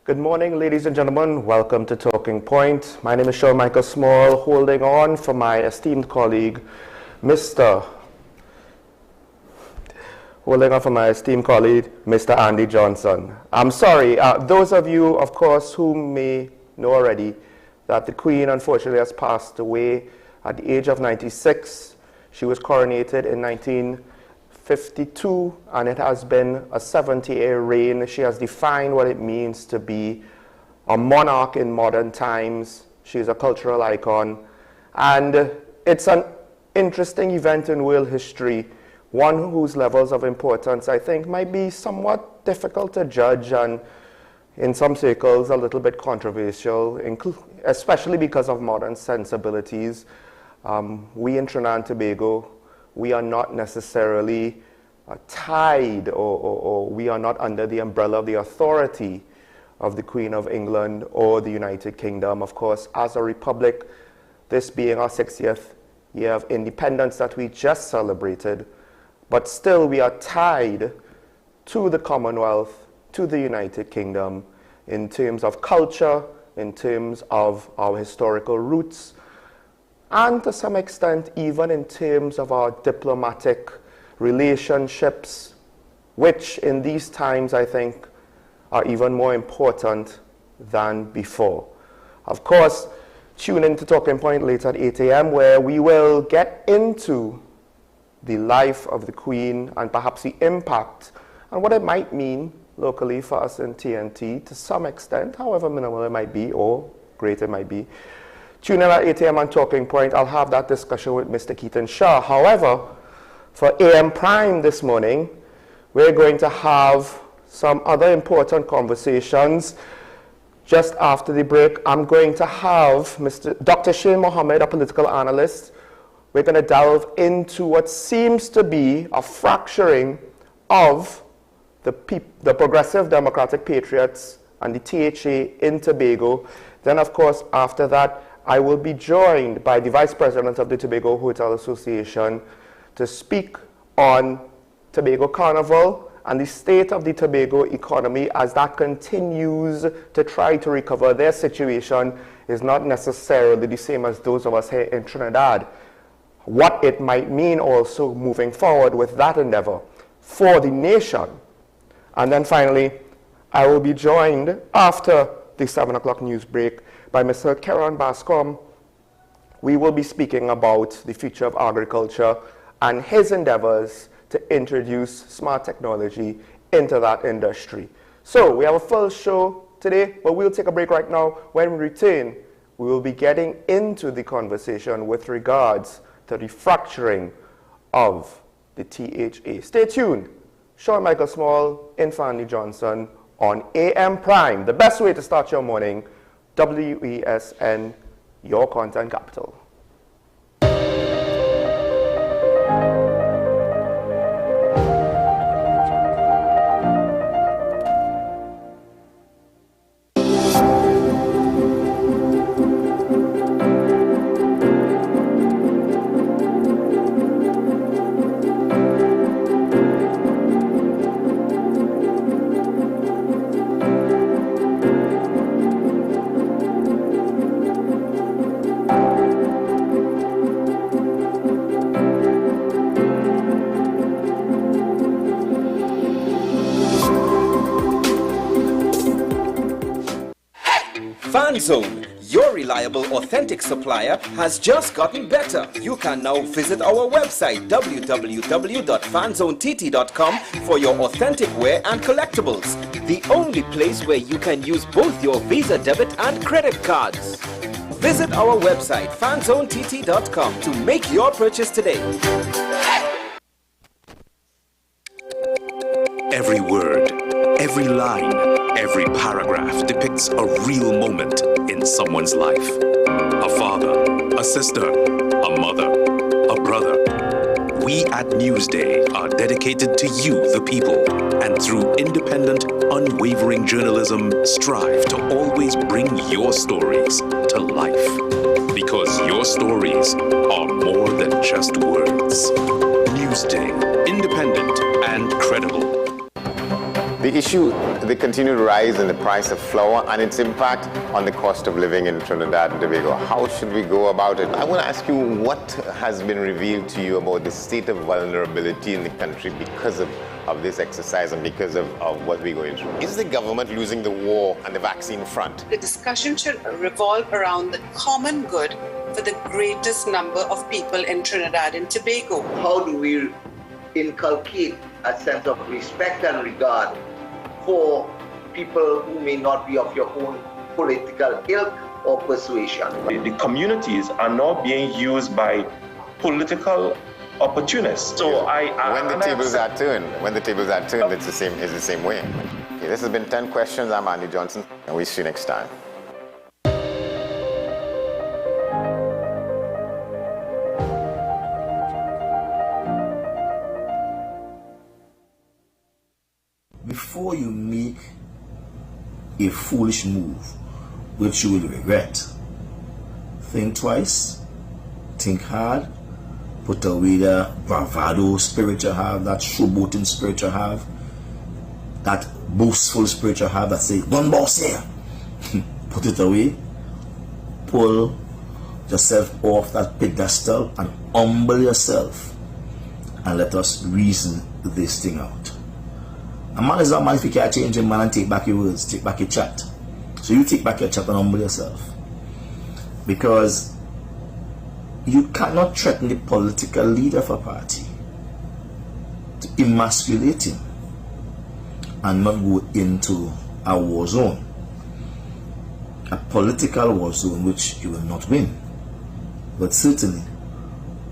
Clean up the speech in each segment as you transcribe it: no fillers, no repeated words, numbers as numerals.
Good morning, ladies and gentlemen. Welcome to Talking Point. My name is Sean Michael Small, holding on for my esteemed colleague, Mr. Andy Johnson. I'm sorry, those of you, of course, who may know already that the Queen unfortunately has passed away at the age of 96. She was coronated in 1952, and it has been a 70-year reign. She has defined what it means to be a monarch in modern times. She's a cultural icon, and it's an interesting event in world history, one whose levels of importance I think might be somewhat difficult to judge and in some circles a little bit controversial, especially because of modern sensibilities. We in Trinidad and Tobago, we are not necessarily tied or we are not under the umbrella of the authority of the Queen of England or the United Kingdom. Of course, as a republic, this being our 60th year of independence that we just celebrated, but still we are tied to the Commonwealth, to the United Kingdom in terms of culture, in terms of our historical roots, and to some extent even in terms of our diplomatic relationships, which in these times I think are even more important than before. Of course, tune in to Talking Point later at 8 a.m. where we will get into the life of the Queen and perhaps the impact and what it might mean locally for us in TNT to some extent, however minimal it might be or great it might be. Tune in at 8 a.m. on Talking Point. I'll have that discussion with Mr. Keaton Shah. However, for AM Prime this morning, we're going to have some other important conversations. Just after the break, I'm going to have Dr. Shane Mohammed, a political analyst. We're going to delve into what seems to be a fracturing of the Progressive Democratic Patriots and the THA in Tobago. Then, of course, after that, I will be joined by the Vice President of the Tobago Hotel Association to speak on Tobago Carnival and the state of the Tobago economy as that continues to try to recover. Their situation is not necessarily the same as those of us here in Trinidad. What it might mean also moving forward with that endeavor for the nation. And then finally, I will be joined after the 7 o'clock news break by Mr. Karen Bascom. We will be speaking about the future of agriculture and his endeavors to introduce smart technology into that industry. So we have a full show today, but we'll take a break right now. When we return, we will be getting into the conversation with regards to the fracturing of the THA. Stay tuned. Sean Michael Small, in for Andy Johnson on AM Prime, the best way to start your morning. WESN, your content capital. FanZone, your reliable, authentic supplier, has just gotten better. You can now visit our website www.fanzonett.com for your authentic wear and collectibles. The only place where you can use both your Visa debit and credit cards. Visit our website fanzonett.com to make your purchase today. Every word, every line, every paragraph depicts a real moment in someone's life. A father, a sister, a mother, a brother. We at Newsday are dedicated to you, the people, and through independent, unwavering journalism, strive to always bring your stories to life. Because your stories are more than just words. Newsday, independent and credible. The issue, the continued rise in the price of flour and its impact on the cost of living in Trinidad and Tobago. How should we go about it? I want to ask you, what has been revealed to you about the state of vulnerability in the country because of this exercise and because of what we're going through? Is the government losing the war on the vaccine front? The discussion should revolve around the common good for the greatest number of people in Trinidad and Tobago. How do we inculcate a sense of respect and regard for people who may not be of your own political ilk or persuasion? The communities are now being used by political opportunists. So when the tables are turned, it's the same way. Okay, this has been 10 Questions. I'm Andy Johnson, and we'll see you next time. Before you make a foolish move which you will regret, think twice, think hard, put away the bravado spirit you have, that showboating spirit you have, that boastful spirit you have that say, one boss here. Put it away, pull yourself off that pedestal and humble yourself, and let us reason this thing out. A man is not man if you can't change him, man, and take back your words, take back your chat. So you take back your chat and humble yourself. Because you cannot threaten the political leader of a party to emasculate him and not go into a war zone. A political war zone which you will not win, but certainly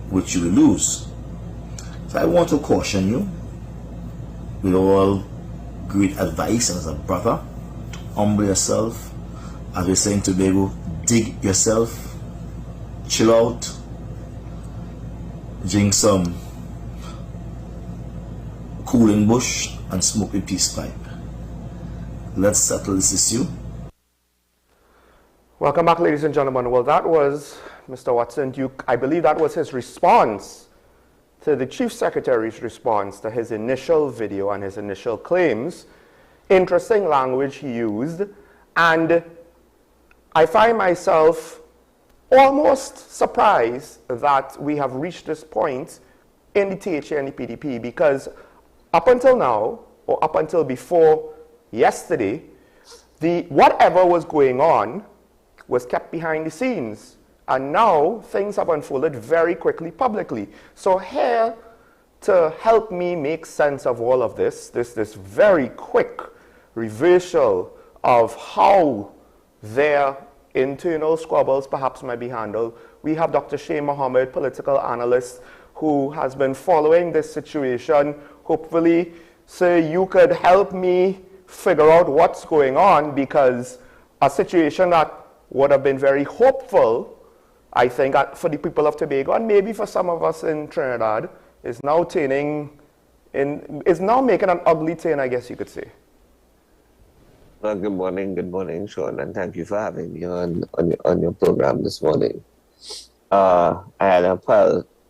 which you will lose. So I want to caution you with all great advice and as a brother to humble yourself. As we say in Tobago, dig yourself, chill out, drink some cooling bush and smoke a peace pipe. Let's settle this issue. Welcome back, ladies and gentlemen. Well, that was Mr. Watson Duke. I believe that was his response to the Chief Secretary's response to his initial video and his initial claims. Interesting language he used, and I find myself almost surprised that we have reached this point in the THA and the PDP, because up until now, or up until before yesterday, whatever was going on was kept behind the scenes. And now things have unfolded very quickly publicly. So here to help me make sense of all of this very quick reversal of how their internal squabbles perhaps might be handled, we have Dr. Shay Mohammed, political analyst, who has been following this situation. Hopefully, sir, you could help me figure out what's going on, because a situation that would have been very hopeful, I think, for the people of Tobago, and maybe for some of us in Trinidad, is now making an ugly turn, I guess you could say. Well, good morning, Sean, and thank you for having me on your program this morning. I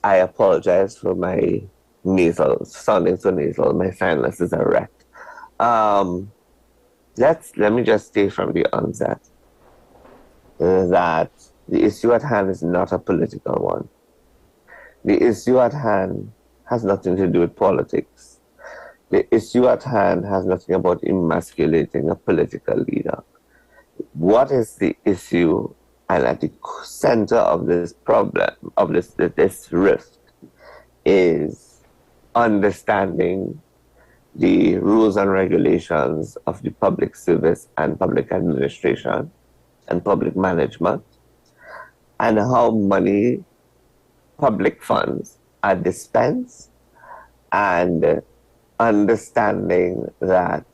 apologize for my nasal, sounding so nasal. My sinus is erect. Let me just say from the onset that the issue at hand is not a political one. The issue at hand has nothing to do with politics. The issue at hand has nothing about emasculating a political leader. What is the issue, and at the center of this problem, of this rift, is understanding the rules and regulations of the public service and public administration and public management, and how money, public funds, are dispensed, and understanding that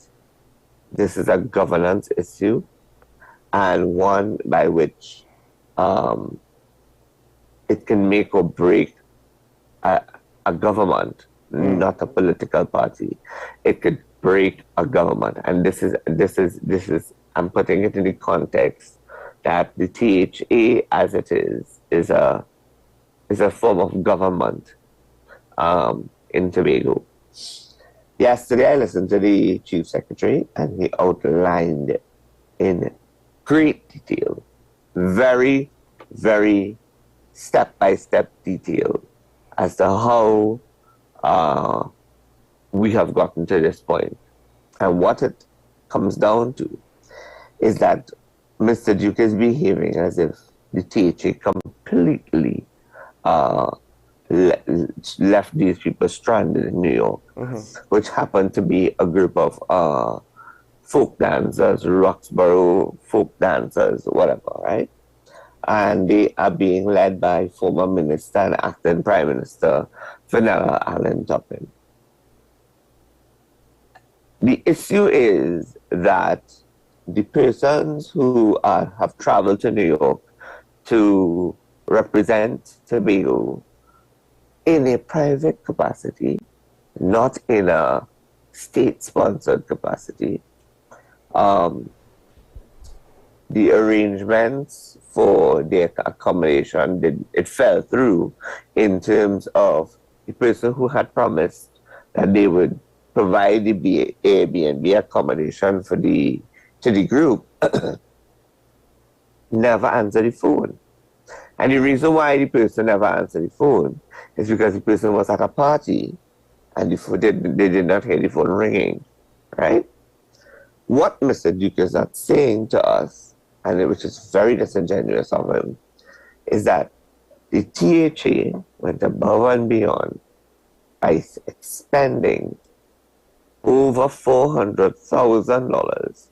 this is a governance issue, and one by which it can make or break a government, not a political party. It could break a government, and this is I'm putting it in the context that the THA, as it is a form of government in Tobago. Yesterday, I listened to the Chief Secretary, and he outlined in great detail, very, very step-by-step detail as to how we have gotten to this point. And what it comes down to is that Mr. Duke is behaving as if the THA completely left these people stranded in New York, which happened to be a group of folk dancers, Roxborough folk dancers, whatever, right? And they are being led by former Minister and acting Prime Minister Vanilla Allen Toppin. The issue is that the persons who have traveled to New York to represent Tobago in a private capacity, not in a state-sponsored capacity, the arrangements for their accommodation, it fell through in terms of the person who had promised that they would provide the Airbnb accommodation to the group never answered the phone. And the reason why the person never answered the phone is because the person was at a party and they did not hear the phone ringing, right? What Mr. Duke is not saying to us, and which is very disingenuous of him, is that the THA went above and beyond by expending over $400,000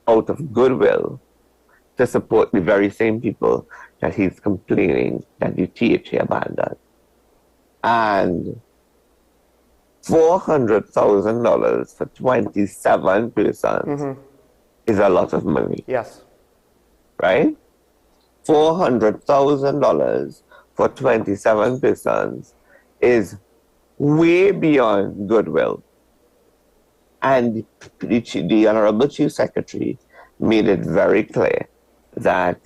out of goodwill to support the very same people that he's complaining that the THA abandoned. And $400,000 for 27 persons is a lot of money. Yes. Right? $400,000 for 27 persons is way beyond goodwill. And the Honorable Chief Secretary made it very clear that,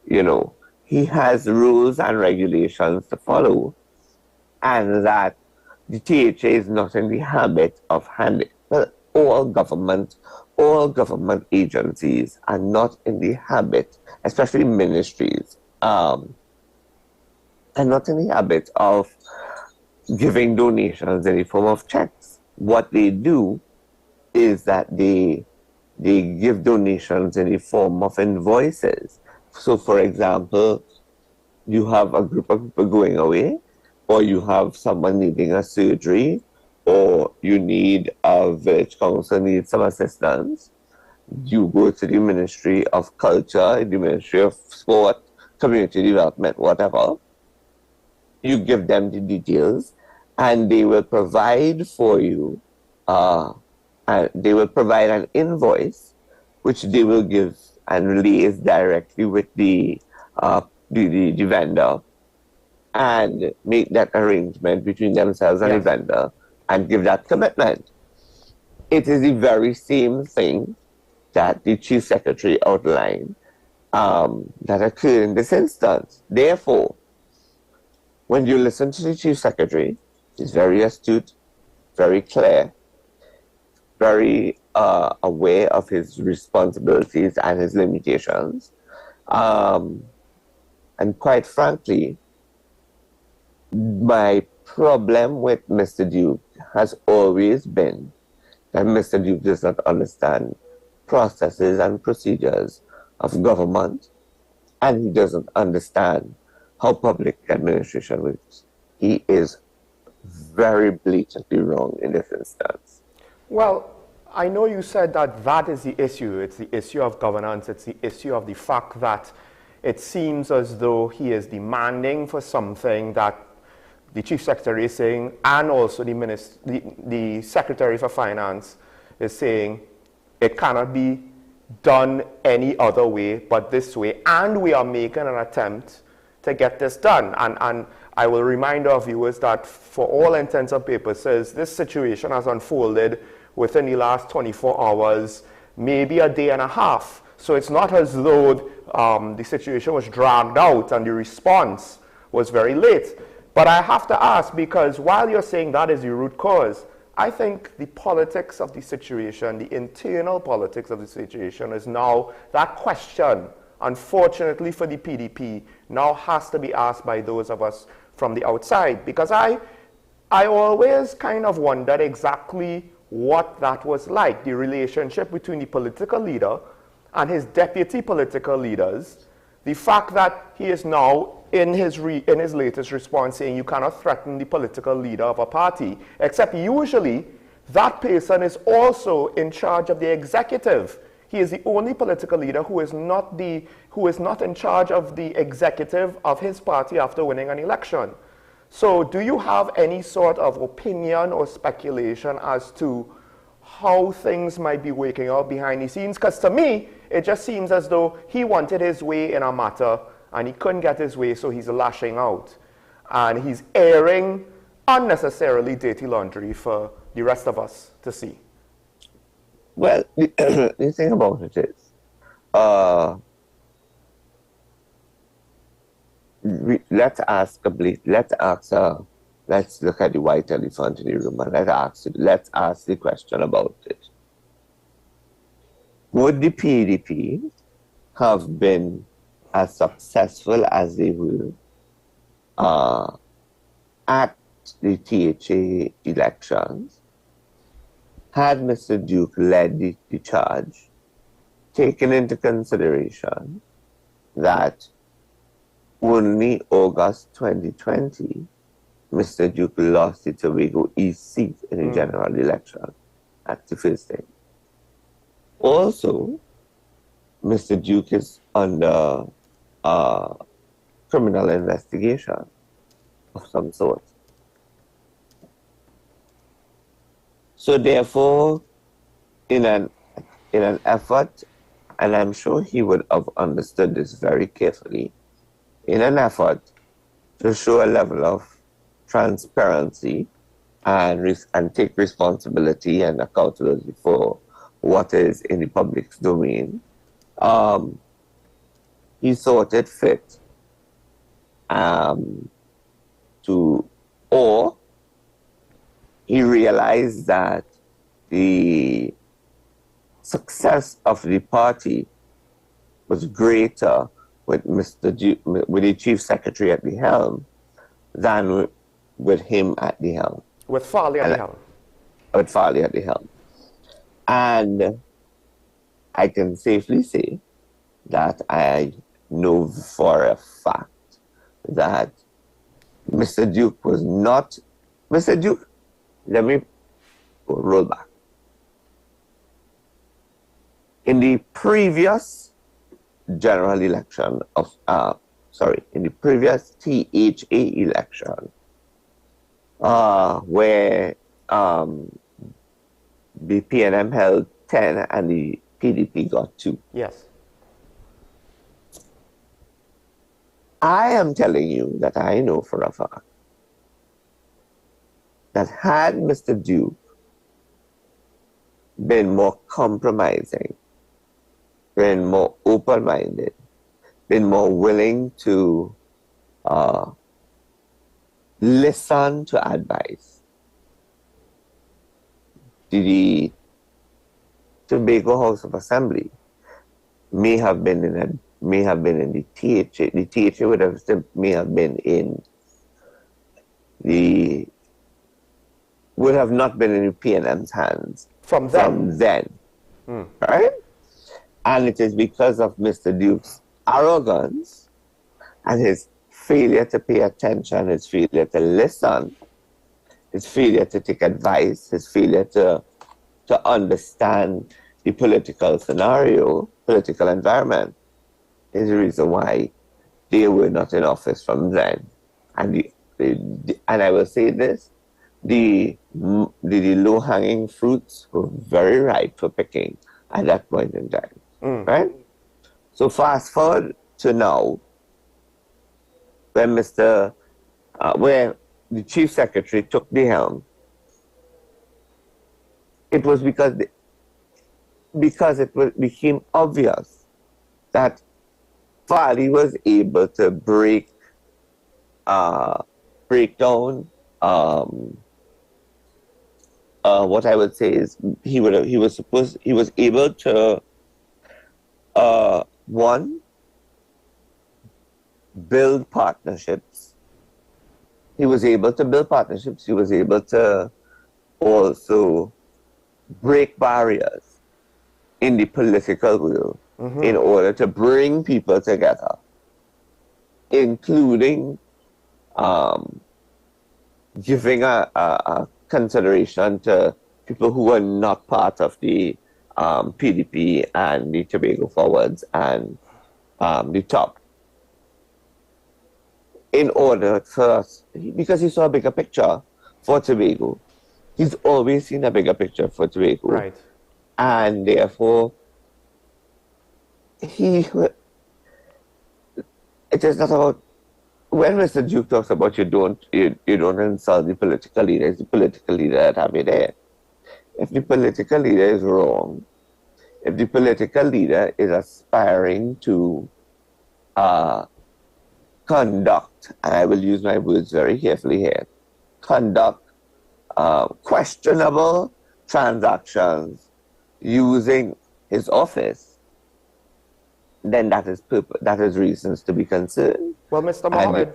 you know, he has rules and regulations to follow, and that the THA is not in the habit of handling. Well, all government agencies are not in the habit, especially ministries, are not in the habit of giving donations in the form of checks. What they do is that they give donations in the form of invoices. So, for example, you have a group of people going away, or you have someone needing a surgery, or you need a village council needs some assistance. You go to the Ministry of Culture, the Ministry of Sport, Community Development, whatever. You give them the details, and they will provide for you, they will provide an invoice, which they will give and liaise directly with the vendor, and make that arrangement between themselves and the vendor, and give that commitment. It is the very same thing that the Chief Secretary outlined that occurred in this instance. Therefore, when you listen to the Chief Secretary, he's very astute, very clear, very aware of his responsibilities and his limitations. And quite frankly, my problem with Mr. Duke has always been that Mr. Duke does not understand processes and procedures of government, and he doesn't understand how public administration works. He is very blatantly wrong in this instance. Well, I know you said that that is the issue. It's the issue of governance. It's the issue of the fact that it seems as though he is demanding for something that the Chief Secretary is saying, and also the Secretary for Finance is saying it cannot be done any other way but this way, and we are making an attempt to get this done. And I will remind our viewers that for all intents and purposes, this situation has unfolded within the last 24 hours, maybe a day and a half. So it's not as though the situation was dragged out and the response was very late. But I have to ask, because while you're saying that is the root cause, I think the politics of the situation, the internal politics of the situation is now, that question, unfortunately for the PDP, now has to be asked by those of us from the outside. Because I always kind of wondered exactly what that was like, the relationship between the political leader and his deputy political leaders. The fact that he is now, in his latest response, saying you cannot threaten the political leader of a party, except usually that person is also in charge of the executive. He is the only political leader who is not in charge of the executive of his party after winning an election. So do you have any sort of opinion or speculation as to how things might be working out behind the scenes? Because to me, it just seems as though he wanted his way in a matter and he couldn't get his way, so he's lashing out. And he's airing unnecessarily dirty laundry for the rest of us to see. Well, the thing about it is, let's look at the white elephant in the room and let's ask the question about it. Would the PDP have been as successful as they were at the THA elections had Mr. Duke led the charge, taking into consideration that only August 2020, Mr. Duke lost the Tobago East seat in the general election. That's the first thing. Also, Mr. Duke is under criminal investigation of some sort. So therefore, in an effort, and I'm sure he would have understood this very carefully, in an effort to show a level of transparency and take responsibility and accountability for what is in the public's domain, he thought it fit or he realized that the success of the party was greater with with the chief secretary at the helm than with him at the helm. With Farley at the helm. With Farley at the helm. And I can safely say that I know for a fact that Mr. Duke was not... Mr. Duke, let me roll back. In the previous general election of, in the previous THA election, where the PNM held 10 and the PDP got 2. Yes. I am telling you that I know for a fact that had Mr. Duke been more compromising, been more open-minded, been more willing to listen to advice, the Tobago House of Assembly may have been in the THA. The THA may have been in would have not been in the PNM's hands from then. Right? And it is because of Mr. Duke's arrogance and his failure to pay attention, his failure to listen, his failure to take advice, his failure to understand the political scenario, political environment, is the reason why they were not in office from then. And and I will say this, the low-hanging fruits were very ripe for picking at that point in time. Right? So fast forward to now, when where the chief secretary took the helm, it was because it became obvious that Farley was able to break down what I would say is he was able to one, build partnerships. He was able to build partnerships. He was able to also break barriers in the political world in order to bring people together, including giving a consideration to people who are not part of the PDP and the Tobago Forwards and the top. In order for us, because he saw a bigger picture for Tobago. He's always seen a bigger picture for Tobago. Right. And therefore, it is not about, when Mr. Duke talks about you don't insult the political leader, it's the political leader that have you there. If the political leader is wrong, if the political leader is aspiring to conduct, and I will use my words very carefully here, conduct questionable transactions using his office, then that is reasons to be concerned. Well, Mr. Mohammed,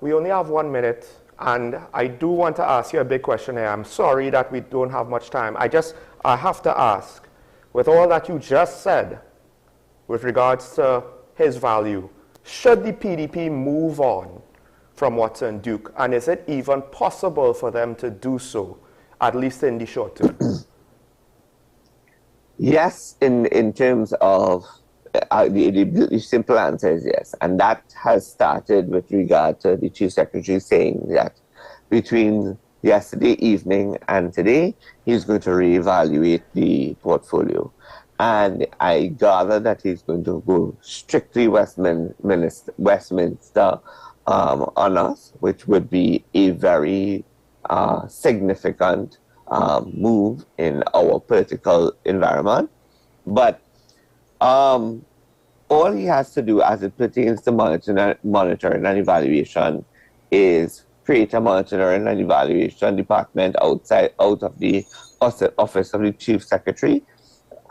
we only have 1 minute, and I do want to ask you a big question here. I'm sorry that we don't have much time. I have to ask, with all that you just said with regards to his value, should the PDP move on from Watson Duke, and is it even possible for them to do so, at least in the short term? Yes, in terms of the simple answer is yes, and that has started with regard to the Chief Secretary saying that between yesterday evening and today, he's going to reevaluate the portfolio. And I gather that he's going to go strictly Westminster on us, which would be a very significant move in our political environment. But all he has to do as it pertains to monitoring and evaluation is create a monitoring and evaluation department out of the office of the Chief Secretary,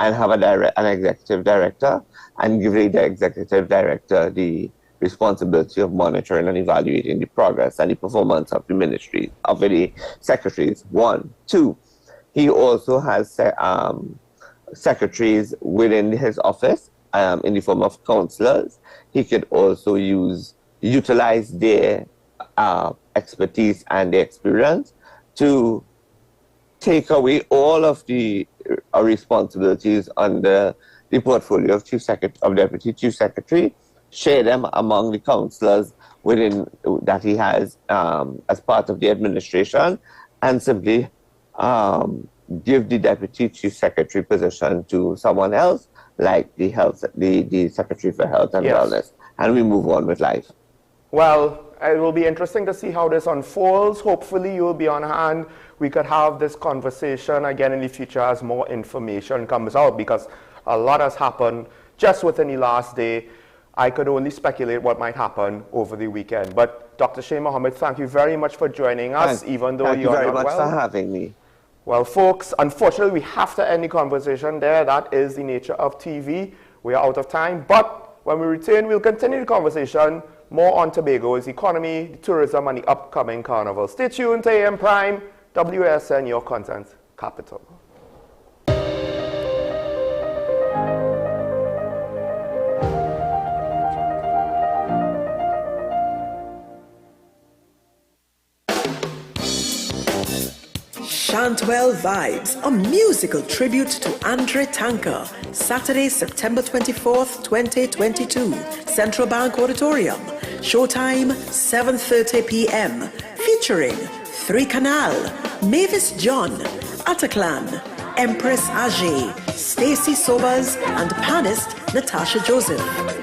and have an executive director, and give the executive director the responsibility of monitoring and evaluating the progress and the performance of the ministry, of the secretaries. 1. 2, he also has secretaries within his office in the form of councillors. He could also utilize their expertise and their experience to take away all of the responsibilities under the portfolio of Deputy Chief Secretary, share them among the councillors within that he has as part of the administration, and simply give the Deputy Chief Secretary position to someone else, like the Secretary for Health and Wellness, and we move on with life. Well, it will be interesting to see how this unfolds. Hopefully you'll be on hand. We could have this conversation again in the future as more information comes out, because a lot has happened just within the last day. I could only speculate what might happen over the weekend. But Dr. Sheikh Mohammed, thank you very much for joining us, even though you're not well. Thank you very much for having me. Well, folks, unfortunately, we have to end the conversation there. That is the nature of TV. We are out of time. But when we return, we'll continue the conversation more on Tobago's economy, tourism, and the upcoming carnival. Stay tuned to AM Prime, WESN, your content capital. Chantwell Vibes, a musical tribute to Andre Tanker, Saturday, September 24th, 2022, Central Bank Auditorium. Showtime, 7:30 p.m. Featuring 3 Canal, Mavis John, Ataclan, Empress Ajay, Stacey Sobers, and panist Natasha Joseph.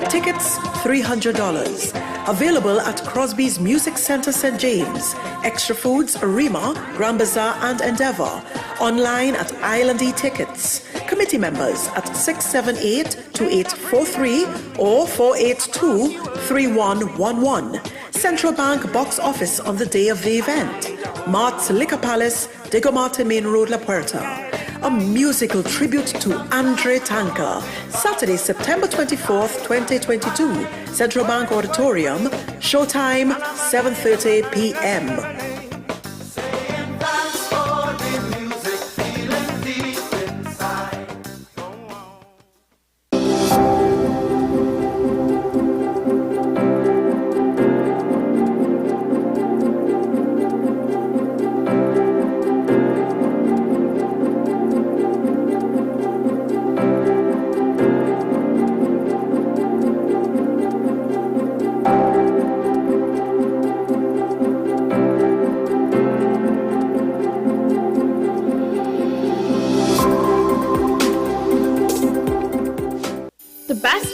Tickets, $300. Available at Crosby's Music Center, St. James. Extra Foods, Rima, Grand Bazaar, and Endeavour. Online at Island E-Tickets. Committee members at 678-2843 or 482-3111. Central Bank box office on the day of the event. Mart's Liquor Palace, Diego Martin Main Road, La Puerta. A musical tribute to Andre Tanker. Saturday, September 24th, 2022. Central Bank Auditorium. Showtime, 7:30 p.m.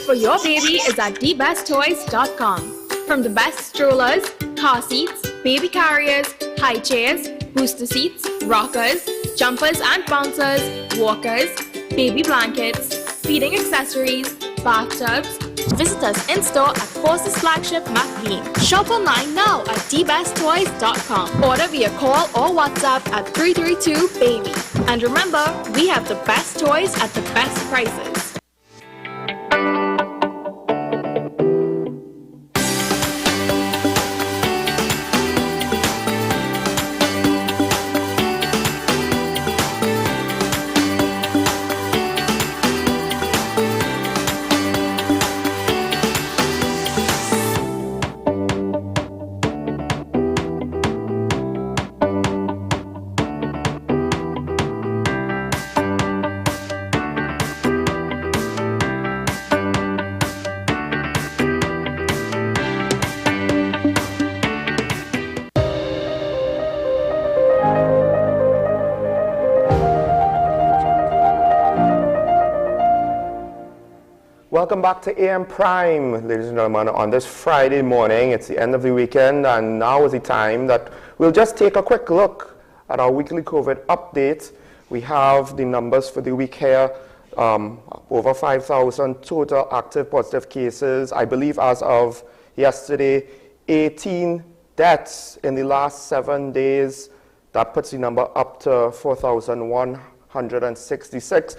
For your baby is at thebesttoys.com. From the best strollers, car seats, baby carriers, high chairs, booster seats, rockers, jumpers and bouncers, walkers, baby blankets, feeding accessories, bathtubs. Visit us in store at Forces Flagship McLean. Shop online now at thebesttoys.com. Order via call or WhatsApp at 332-BABY. And remember, we have the best toys at the best prices. Welcome back to AM Prime, ladies and gentlemen, on this Friday morning. It's the end of the weekend, and now is the time that we'll just take a quick look at our weekly COVID update. We have the numbers for the week here. Over 5,000 total active positive cases. I believe as of yesterday, 18 deaths in the last 7 days. That puts the number up to 4,166.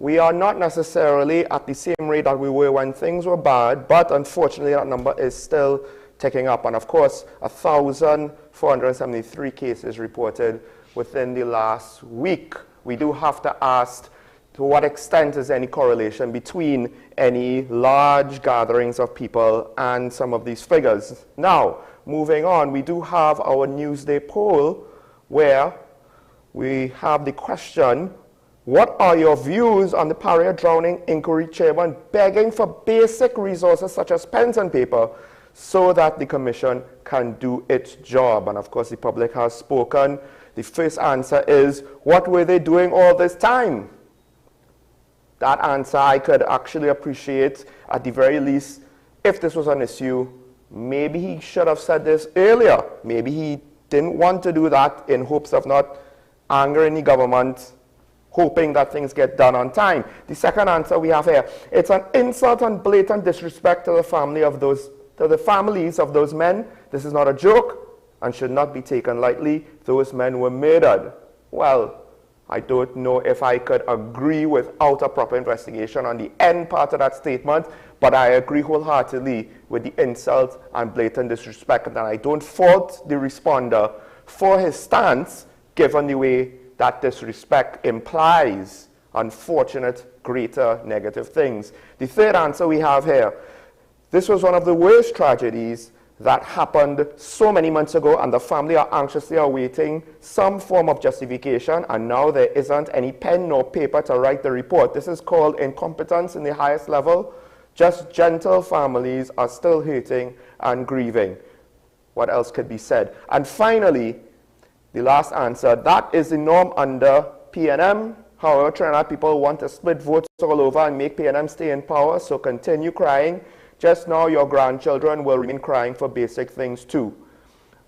We are not necessarily at the same rate that we were when things were bad, but unfortunately that number is still ticking up. And of course, 1,473 cases reported within the last week. We do have to ask, to what extent is any correlation between any large gatherings of people and some of these figures? Now, moving on, we do have our Newsday poll where we have the question, what are your views on the Paria drowning inquiry chairman begging for basic resources such as pens and paper so that the commission can do its job? And of course, the public has spoken. The first answer is, what were they doing all this time? That answer I could actually appreciate. At the very least, if this was an issue, maybe he should have said this earlier. Maybe he didn't want to do that in hopes of not angering the government, hoping that things get done on time. The second answer we have here, it's an insult and blatant disrespect to the families of those men. This is not a joke and should not be taken lightly. Those men were murdered. Well, I don't know if I could agree without a proper investigation on the end part of that statement, but I agree wholeheartedly with the insult and blatant disrespect, and I don't fault the responder for his stance, given the way that disrespect implies unfortunate, greater negative things. The third answer we have here, this was one of the worst tragedies that happened so many months ago, and the family are anxiously awaiting some form of justification, and now there isn't any pen nor paper to write the report. This is called incompetence in the highest level. Just gentle families are still hurting and grieving. What else could be said? And finally, the last answer, that is the norm under PNM. However, Trinidad people want to split votes all over and make PNM stay in power, so continue crying. Just now, your grandchildren will remain crying for basic things too.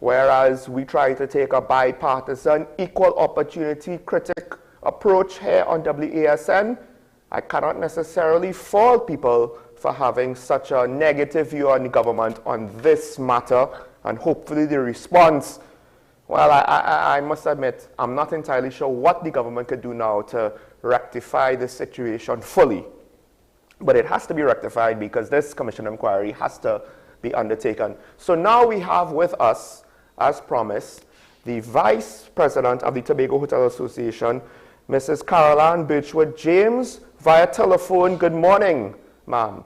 Whereas we try to take a bipartisan, equal opportunity critic approach here on WESN, I cannot necessarily fault people for having such a negative view on the government on this matter, and hopefully the response Well, I must admit, I'm not entirely sure what the government could do now to rectify this situation fully. But it has to be rectified because this commission inquiry has to be undertaken. So now we have with us, as promised, the Vice President of the Tobago Hotel Association, Mrs. Caroline Birchwood James, via telephone. Good morning, ma'am.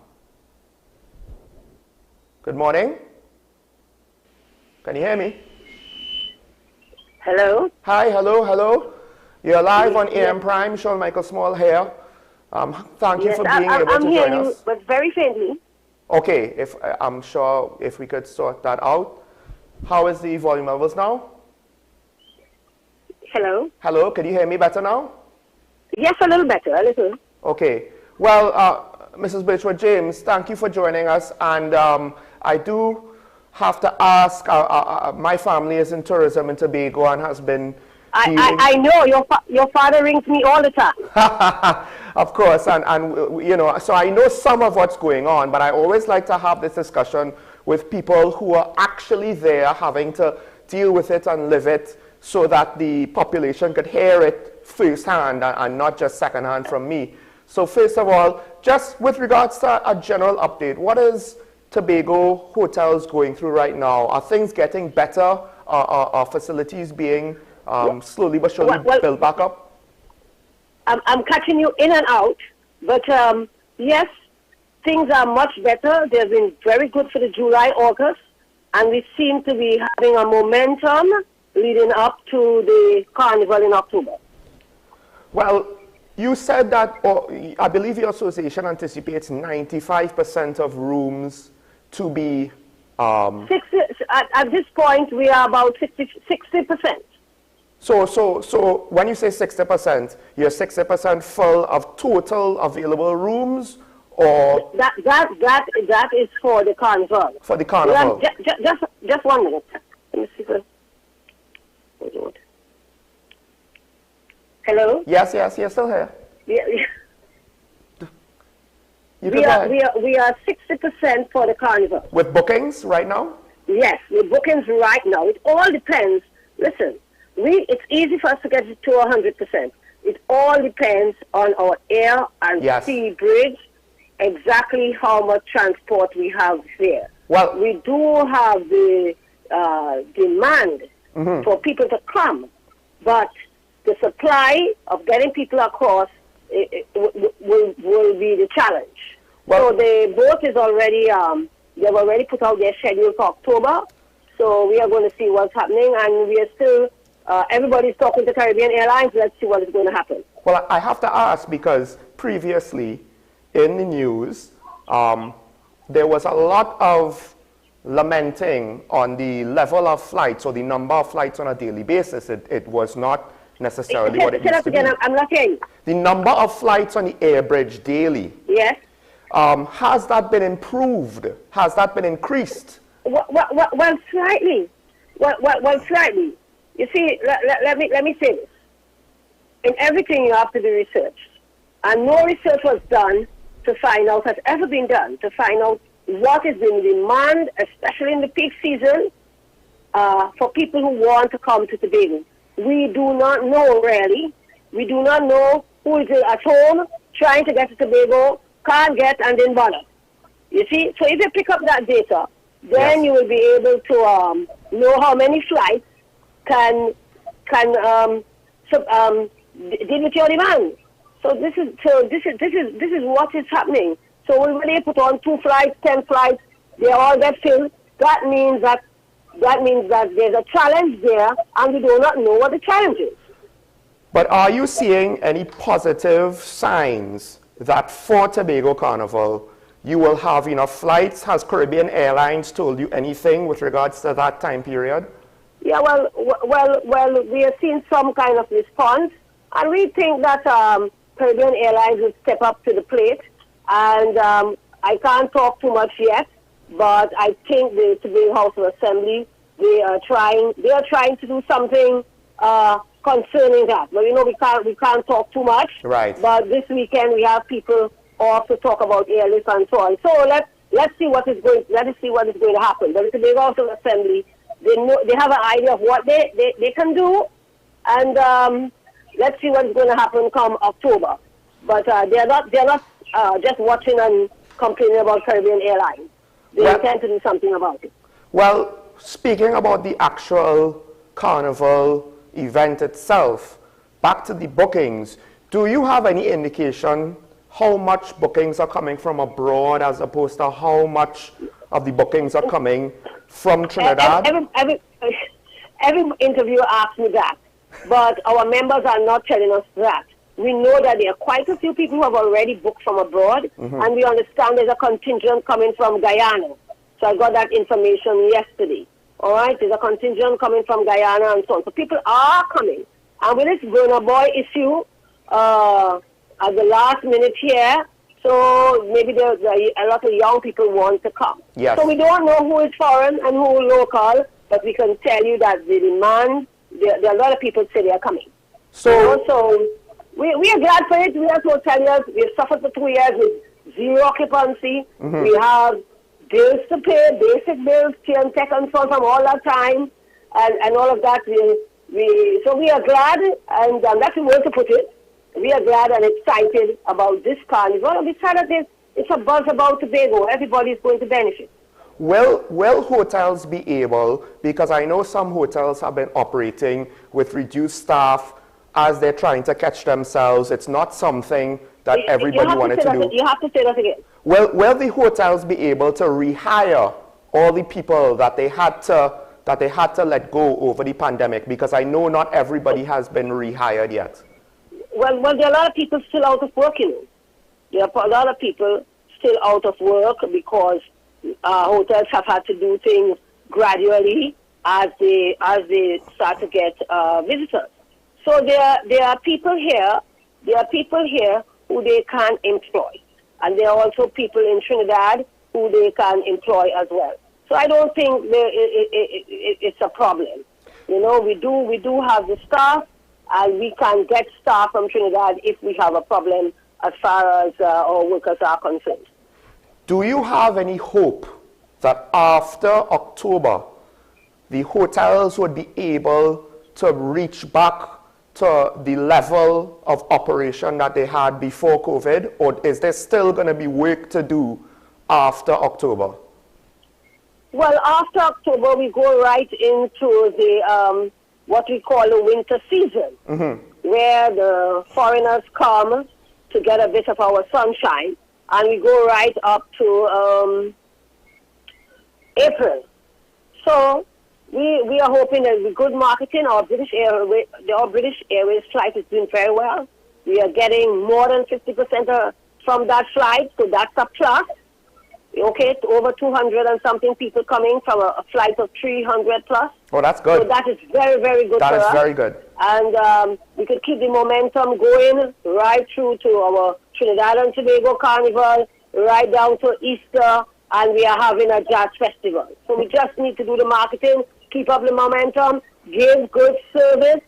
Good morning. Can you hear me? Hello? Hi, hello. You're live on AM Prime. Sean Michael Small here. Thank you for being able to join us. You, but very faintly. Okay, I'm sure if we could sort that out. How is the volume levels now? Hello? Hello, can you hear me better now? Yes, a little better, a little. Okay. Well, Mrs. Birchwood James, thank you for joining us. And I do have to ask, my family is in tourism in Tobago and has been I know, your father rings me all the time. Of course, and you know, so I know some of what's going on, but I always like to have this discussion with people who are actually there having to deal with it and live it so that the population could hear it firsthand and not just secondhand from me. So first of all, just with regards to a general update, what is Tobago hotels going through right now? Are things getting better? Are facilities being slowly but surely built back up? I'm catching you in and out, but yes, things are much better. They've been very good for the July, August, and we seem to be having a momentum leading up to the carnival in October. Well, you said that, or I believe your association anticipates 95% of rooms to be... 60, at this point, we are about 60%. So when you say 60%, you're 60% full of total available rooms, or that is for the carnival. For the carnival. Just 1 minute. Let me see. Hello. Yes, you're still here. Yeah. We are 60% for the carnival. With bookings right now? Yes, with bookings right now. It all depends. Listen. It's easy for us to get it to 100%. It all depends on our air and sea bridge, exactly how much transport we have there. Well, we do have the demand for people to come, but the supply of getting people across will be the challenge. Well, so the boat is already, they've already put out their schedule for October, so we are going to see what's happening, and we are still... everybody's talking to Caribbean Airlines. Let's see what is going to happen. Well, I have to ask because previously in the news, there was a lot of lamenting on the level of flights or the number of flights on a daily basis. It was not necessarily what it used to be. I'm not hearing you. The number of flights on the air bridge daily. Yes. Has that been improved? Has that been increased? Well, slightly. Well, slightly. You see, let me say this. In everything, you have to be researched. And no research was done to find out, has ever been done, to find out what is the demand, especially in the peak season, for people who want to come to Tobago. We do not know, really. We do not know who is at home trying to get to Tobago, can't get, and then bother. You see? So if you pick up that data, then you will be able to know how many flights can deal with your demand. So this is what is happening. So when they put on 2 flights, 10 flights, they all get filled. That means that there's a challenge there, and we do not know what the challenge is. But are you seeing any positive signs that for Tobago Carnival you will have enough flights? Has Caribbean Airlines told you anything with regards to that time period? Yeah, well, we are seeing some kind of response, and we think that Caribbean Airlines will step up to the plate. And I can't talk too much yet, but I think the Tobago House of Assembly, they are trying to do something concerning that. But you know, we can't talk too much. Right. But this weekend we have people off to talk about airlift and so on. So let's see what is going to happen. But the Tobago House of Assembly they have an idea of what they can do, and let's see what's going to happen come October. But they're not just watching and complaining about Caribbean Airlines. They intend to do something about it. Well, speaking about the actual Carnival event itself, back to the bookings, do you have any indication how much bookings are coming from abroad as opposed to how much of the bookings are coming from Trinidad? Every interviewer asks me that, but our members are not telling us that. We know that there are quite a few people who have already booked from abroad, and we understand there's a contingent coming from Guyana. So I got that information yesterday. All right, there's a contingent coming from Guyana and so on. So people are coming. And with this Burna Boy issue at the last minute here, so maybe a lot of young people want to come. Yes. So we don't know who is foreign and who is local, but we can tell you that the demand, there are a lot of people say they are coming. So we are glad for it. We are hoteliers. We have suffered for 2 years with zero occupancy. We have bills to pay, basic bills, and tech and so on from all that time, and all of that. So we are glad, and that's the word to put it. We are glad and excited about this carnival, and we said that it's a buzz about Tobago. Everybody is going to benefit. Will hotels be able, because I know some hotels have been operating with reduced staff as they're trying to catch themselves. It's not something that everybody wanted to do. You have to say that again. Will the hotels be able to rehire all the people that they had to let go over the pandemic? Because I know not everybody has been rehired yet. Well, there are a lot of people still out of work, you know. There are a lot of people still out of work because hotels have had to do things gradually as they start to get visitors. So there are people here. There are people here who they can employ, and there are also people in Trinidad who they can employ as well. So I don't think it's a problem. You know, we do have the staff, and we can get staff from Trinidad if we have a problem as far as our workers are concerned. Do you have any hope that after October, the hotels would be able to reach back to the level of operation that they had before COVID, or is there still going to be work to do after October? Well, after October, we go right into the what we call the winter season, where the foreigners come to get a bit of our sunshine, and we go right up to April. So we are hoping that with good marketing, our British Airways flight is doing very well. We are getting more than 50% from that flight, so that's a plus. Okay, over 200 and something people coming from a flight of 300 plus. Oh, that's good. So that is very, very good for us. That is very good. And we could keep the momentum going right through to our Trinidad and Tobago Carnival, right down to Easter, and we are having a jazz festival. So we just need to do the marketing, keep up the momentum, give good service,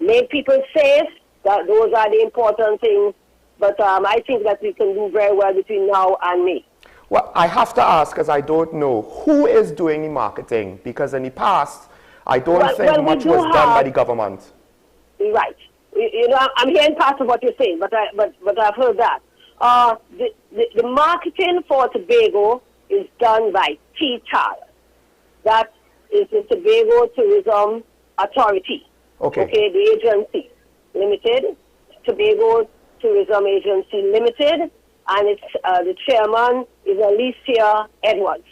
make people safe. Those are the important things. But I think that we can do very well between now and May. Well, I have to ask, because I don't know, who is doing the marketing? Because in the past, I don't think much was done by the government. Right. You know, I'm hearing part of what you're saying, but I've heard that. The marketing for Tobago is done by TTAL. That is the Tobago Tourism Authority. Okay, the agency limited, Tobago Tourism Agency Limited, and it's the chairman is Alicia Edwards.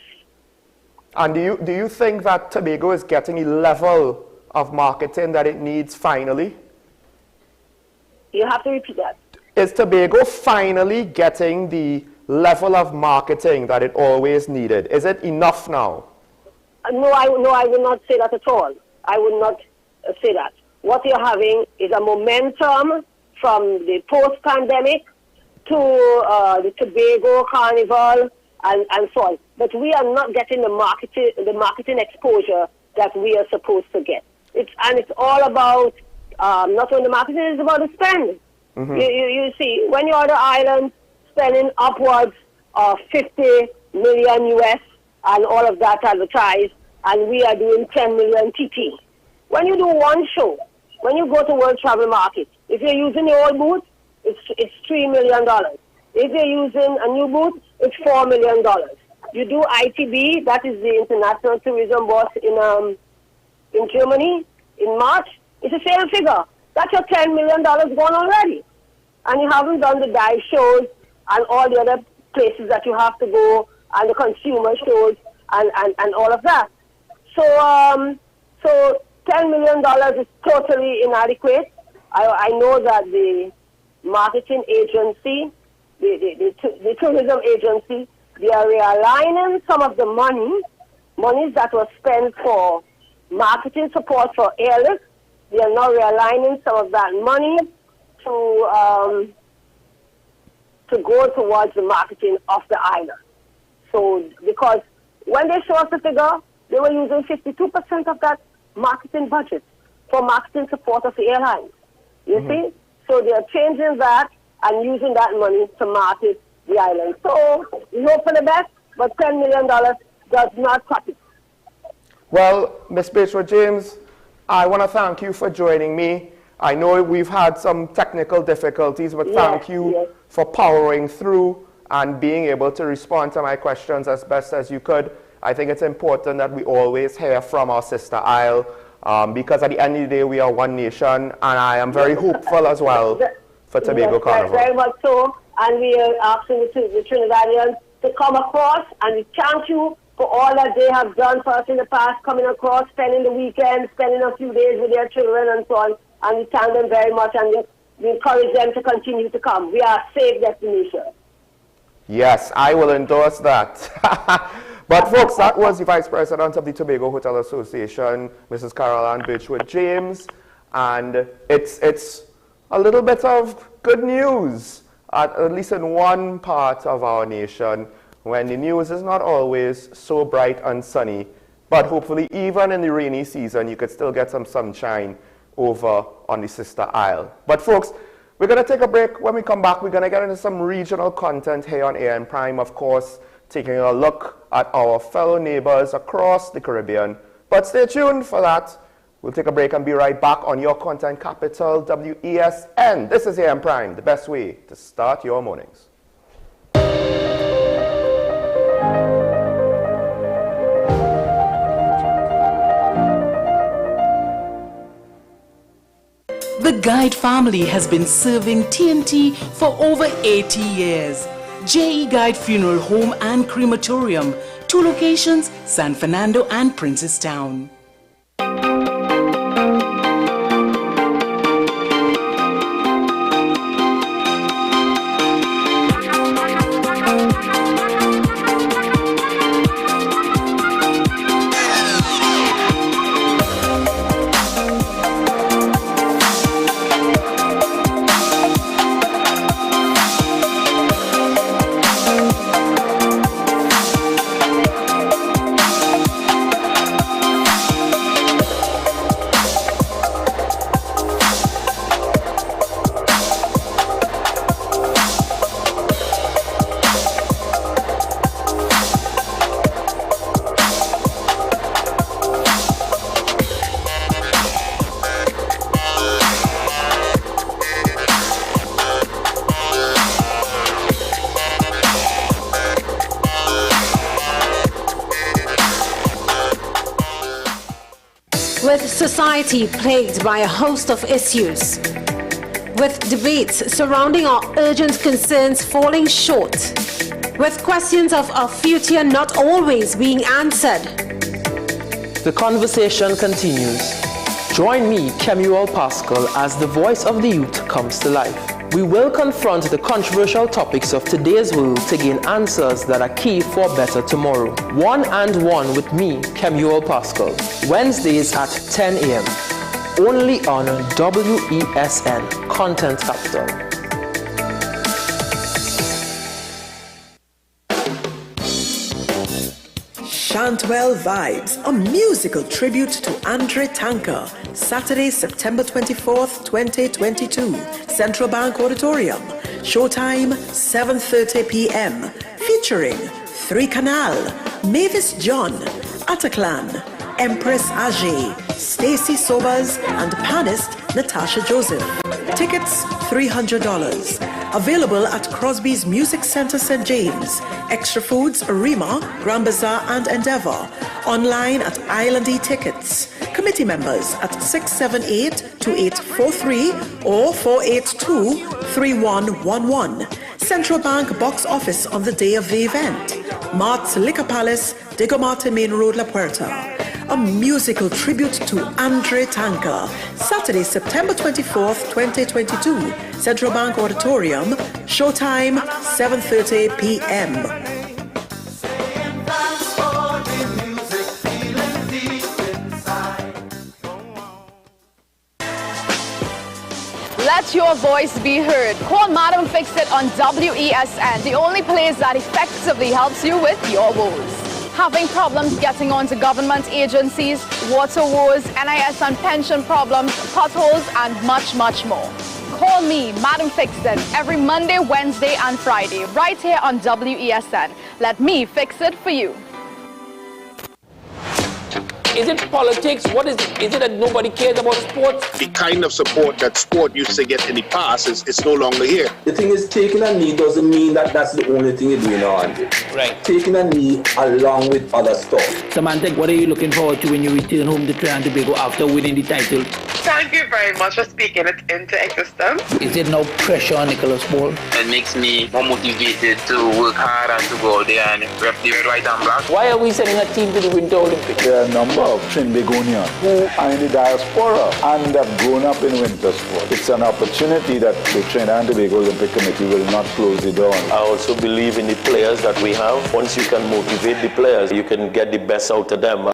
And do you think that Tobago is getting a level of marketing that it needs finally? You have to repeat that. Is Tobago finally getting the level of marketing that it always needed? Is it enough now? No, I will not say that at all. I would not say that. What you're having is a momentum from the post-pandemic to the Tobago Carnival and so on. But we are not getting the marketing exposure that we are supposed to get. It's all about not only the marketing, it's about the spend. You see, when you're on the island spending upwards of $50 million US and all of that advertised, and we are doing 10 million TT. When you do one show, when you go to World Travel Market, if you're using your old booth, it's $3 million. If you're using a new booth, it's $4 million. You do ITB, that is the International Tourism Board in Germany, in March, it's the same figure. That's your $10 million gone already. And you haven't done the dive shows and all the other places that you have to go, and the consumer shows and all of that. So $10 million is totally inadequate. I know that the marketing agency, the tourism agency, they are realigning some of the monies that was spent for marketing support for Airlink. They are now realigning some of that money to go towards the marketing of the island. So, because when they show us the figure, they were using 52% of that marketing budget for marketing support of the airlines. You see? So they are changing that and using that money to market the island. So we hope for the best, but $10 million does not cut it. Well, Ms. Beatrice James, I want to thank you for joining me. I know we've had some technical difficulties, but thank you for powering through and being able to respond to my questions as best as you could. I think it's important that we always hear from our sister isle, because at the end of the day, we are one nation, and I am very hopeful as well for Tobago Carnival. Very much so, and we are asking the Trinidadians to come across, and we thank you for all that they have done for us in the past, coming across, spending the weekend, spending a few days with their children and so on, and we thank them very much, and we encourage them to continue to come. We are a safe destination. Yes, I will endorse that. But folks, that was the Vice President of the Tobago Hotel Association, Mrs. Carol Ann Birchwood James, and it's a little bit of good news, at least in one part of our nation, when the news is not always so bright and sunny, but hopefully even in the rainy season, you could still get some sunshine over on the sister isle. But folks, we're going to take a break. When we come back, we're going to get into some regional content here on AN Prime, of course, taking a look at our fellow neighbors across the Caribbean. But stay tuned for that. We'll take a break and be right back on your content capital, WESN. This is AN Prime, the best way to start your mornings. The Guide family has been serving TNT for over 80 years. JE Guide Funeral Home and Crematorium, 2 locations, San Fernando and Princestown. With society plagued by a host of issues, with debates surrounding our urgent concerns falling short, with questions of our future not always being answered, the conversation continues. Join me, Kemuel Pascal, as the voice of the youth comes to life. We will confront the controversial topics of today's world to gain answers that are key for a better tomorrow. One and One with me, Kemuel Pascal. Wednesdays at 10 a.m. Only on WESN, Content Capital. Chantwell Vibes, a musical tribute to Andre Tanker, Saturday, September 24th, 2022, Central Bank Auditorium. Showtime, 7:30 p.m. Featuring 3 Canal, Mavis John, Ataclan, Empress Ajay, Stacy Sobers, and panist Natasha Joseph. Tickets $300. Available at Crosby's Music Center, St. James, Extra Foods, Rima, Grand Bazaar, and Endeavour. Online at Island E-Tickets. Committee members at 678-2843 or 482-3111. Central Bank box office on the day of the event. Mart's Liquor Palace, Diego Martin Main Road, La Puerta. A musical tribute to Andre Tanker. Saturday, September 24th, 2022. Central Bank Auditorium. Showtime, 7:30 p.m. Let your voice be heard. Call Madam Fix It on WESN, the only place that effectively helps you with your woes. Having problems getting onto government agencies, water woes, NIS and pension problems, potholes, and much, much more. Call me, Madam Fix It, every Monday, Wednesday, and Friday, right here on WESN. Let me fix it for you. Is it politics? What is it? Is it that nobody cares about sports? The kind of support that sport used to get in the past is no longer here. The thing is, taking a knee doesn't mean that that's the only thing you're doing on it. Right. Taking a knee along with other stuff. Samantha, what are you looking forward to when you return home to Trinidad and Tobago after winning the title? Thank you very much for speaking it into existence. Is there no pressure on Nicholas Paul? It makes me more motivated to work hard and to go out there and rep the white and black. Why are we sending a team to the Winter Olympics? There are a number of Trinbagonians who are in the diaspora and have grown up in winter sport. It's an opportunity that the Trinidad and Tobago Olympic Committee will not close the door. I also believe in the players that we have. Once you can motivate the players, you can get the best out of them.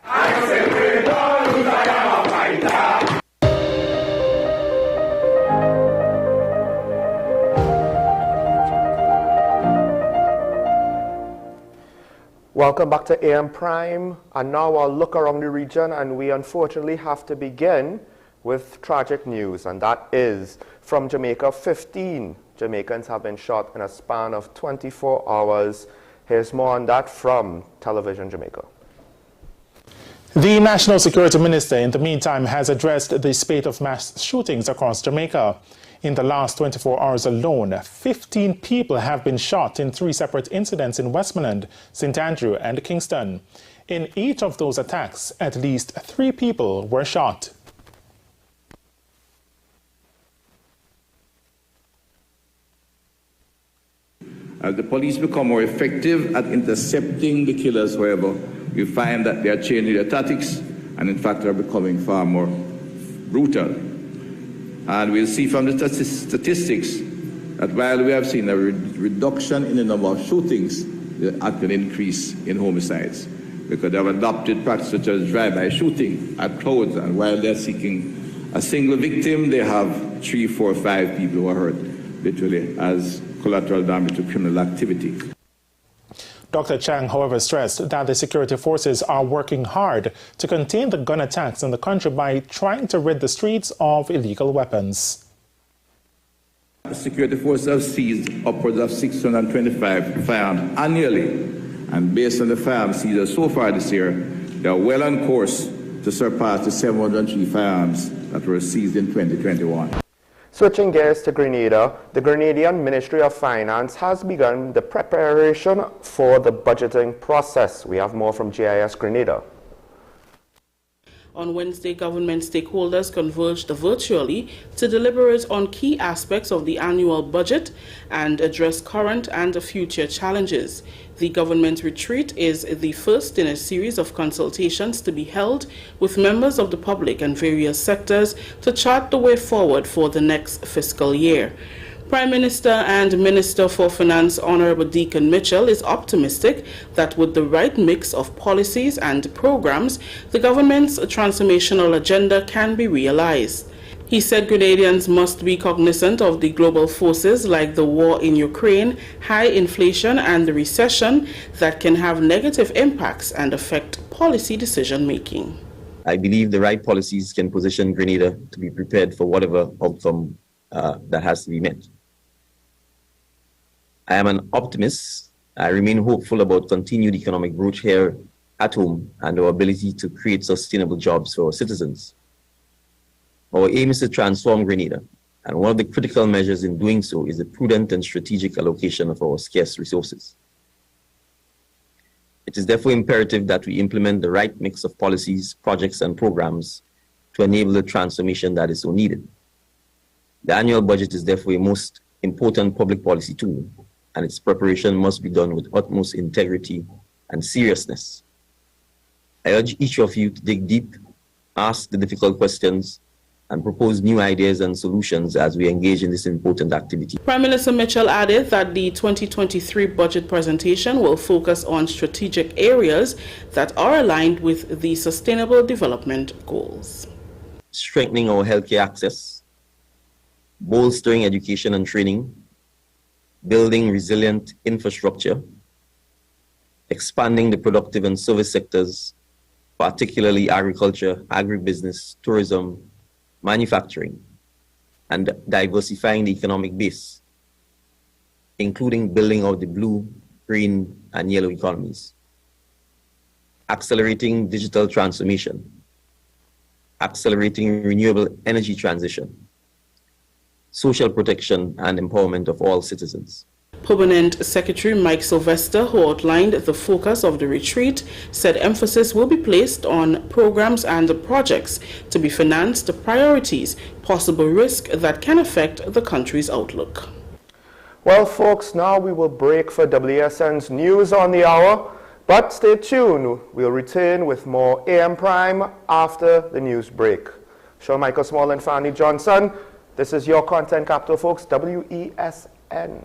Welcome back to AM Prime, and now I'll look around the region, and we unfortunately have to begin with tragic news, and that is from Jamaica. 15 Jamaicans have been shot in a span of 24 hours. Here's more on that from Television Jamaica. The National Security Minister, in the meantime, has addressed the spate of mass shootings across Jamaica. In the last 24 hours alone, 15 people have been shot in 3 separate incidents in Westmoreland, St. Andrew, and Kingston. In each of those attacks, at least 3 people were shot. As the police become more effective at intercepting the killers, however, we find that they are changing their tactics and, in fact, are becoming far more brutal. And we'll see from the statistics that while we have seen a reduction in the number of shootings, there's actually an increase in homicides, because they have adopted practices such as drive-by shooting at crowds, and while they're seeking a single victim, they have 3, 4, 5 people who are hurt, literally, as collateral damage to criminal activity. Dr. Chang, however, stressed that the security forces are working hard to contain the gun attacks in the country by trying to rid the streets of illegal weapons. The security forces have seized upwards of 625 firearms annually, and based on the firearms seized so far this year, they are well on course to surpass the 703 firearms that were seized in 2021. Switching gears to Grenada, the Grenadian Ministry of Finance has begun the preparation for the budgeting process. We have more from GIS Grenada. On Wednesday, government stakeholders converged virtually to deliberate on key aspects of the annual budget and address current and future challenges. The government retreat is the first in a series of consultations to be held with members of the public and various sectors to chart the way forward for the next fiscal year. Prime Minister and Minister for Finance Honorable Deacon Mitchell is optimistic that with the right mix of policies and programs, the government's transformational agenda can be realized. He said Grenadians must be cognizant of the global forces like the war in Ukraine, high inflation, and the recession that can have negative impacts and affect policy decision-making. I believe the right policies can position Grenada to be prepared for whatever outcome that has to be met. I am an optimist. I remain hopeful about continued economic growth here at home and our ability to create sustainable jobs for our citizens. Our aim is to transform Grenada, and one of the critical measures in doing so is the prudent and strategic allocation of our scarce resources. It is therefore imperative that we implement the right mix of policies, projects, and programs to enable the transformation that is so needed. The annual budget is therefore a most important public policy tool, and its preparation must be done with utmost integrity and seriousness. I urge each of you to dig deep, ask the difficult questions, and propose new ideas and solutions as we engage in this important activity. Prime Minister Mitchell added that the 2023 budget presentation will focus on strategic areas that are aligned with the Sustainable Development Goals. Strengthening our healthcare access, bolstering education and training, building resilient infrastructure, expanding the productive and service sectors, particularly agriculture, agribusiness, tourism, manufacturing, and diversifying the economic base, including building out the blue, green, and yellow economies, accelerating digital transformation, accelerating renewable energy transition, social protection and empowerment of all citizens. Permanent Secretary Mike Sylvester, who outlined the focus of the retreat, said emphasis will be placed on programs and projects to be financed, priorities, possible risk that can affect the country's outlook. Well, folks, now we will break for WESN's News on the Hour, but stay tuned. We'll return with more AM Prime after the news break. Sean Michael Small and Fanny Johnson, this is your Content Capital, folks, WESN.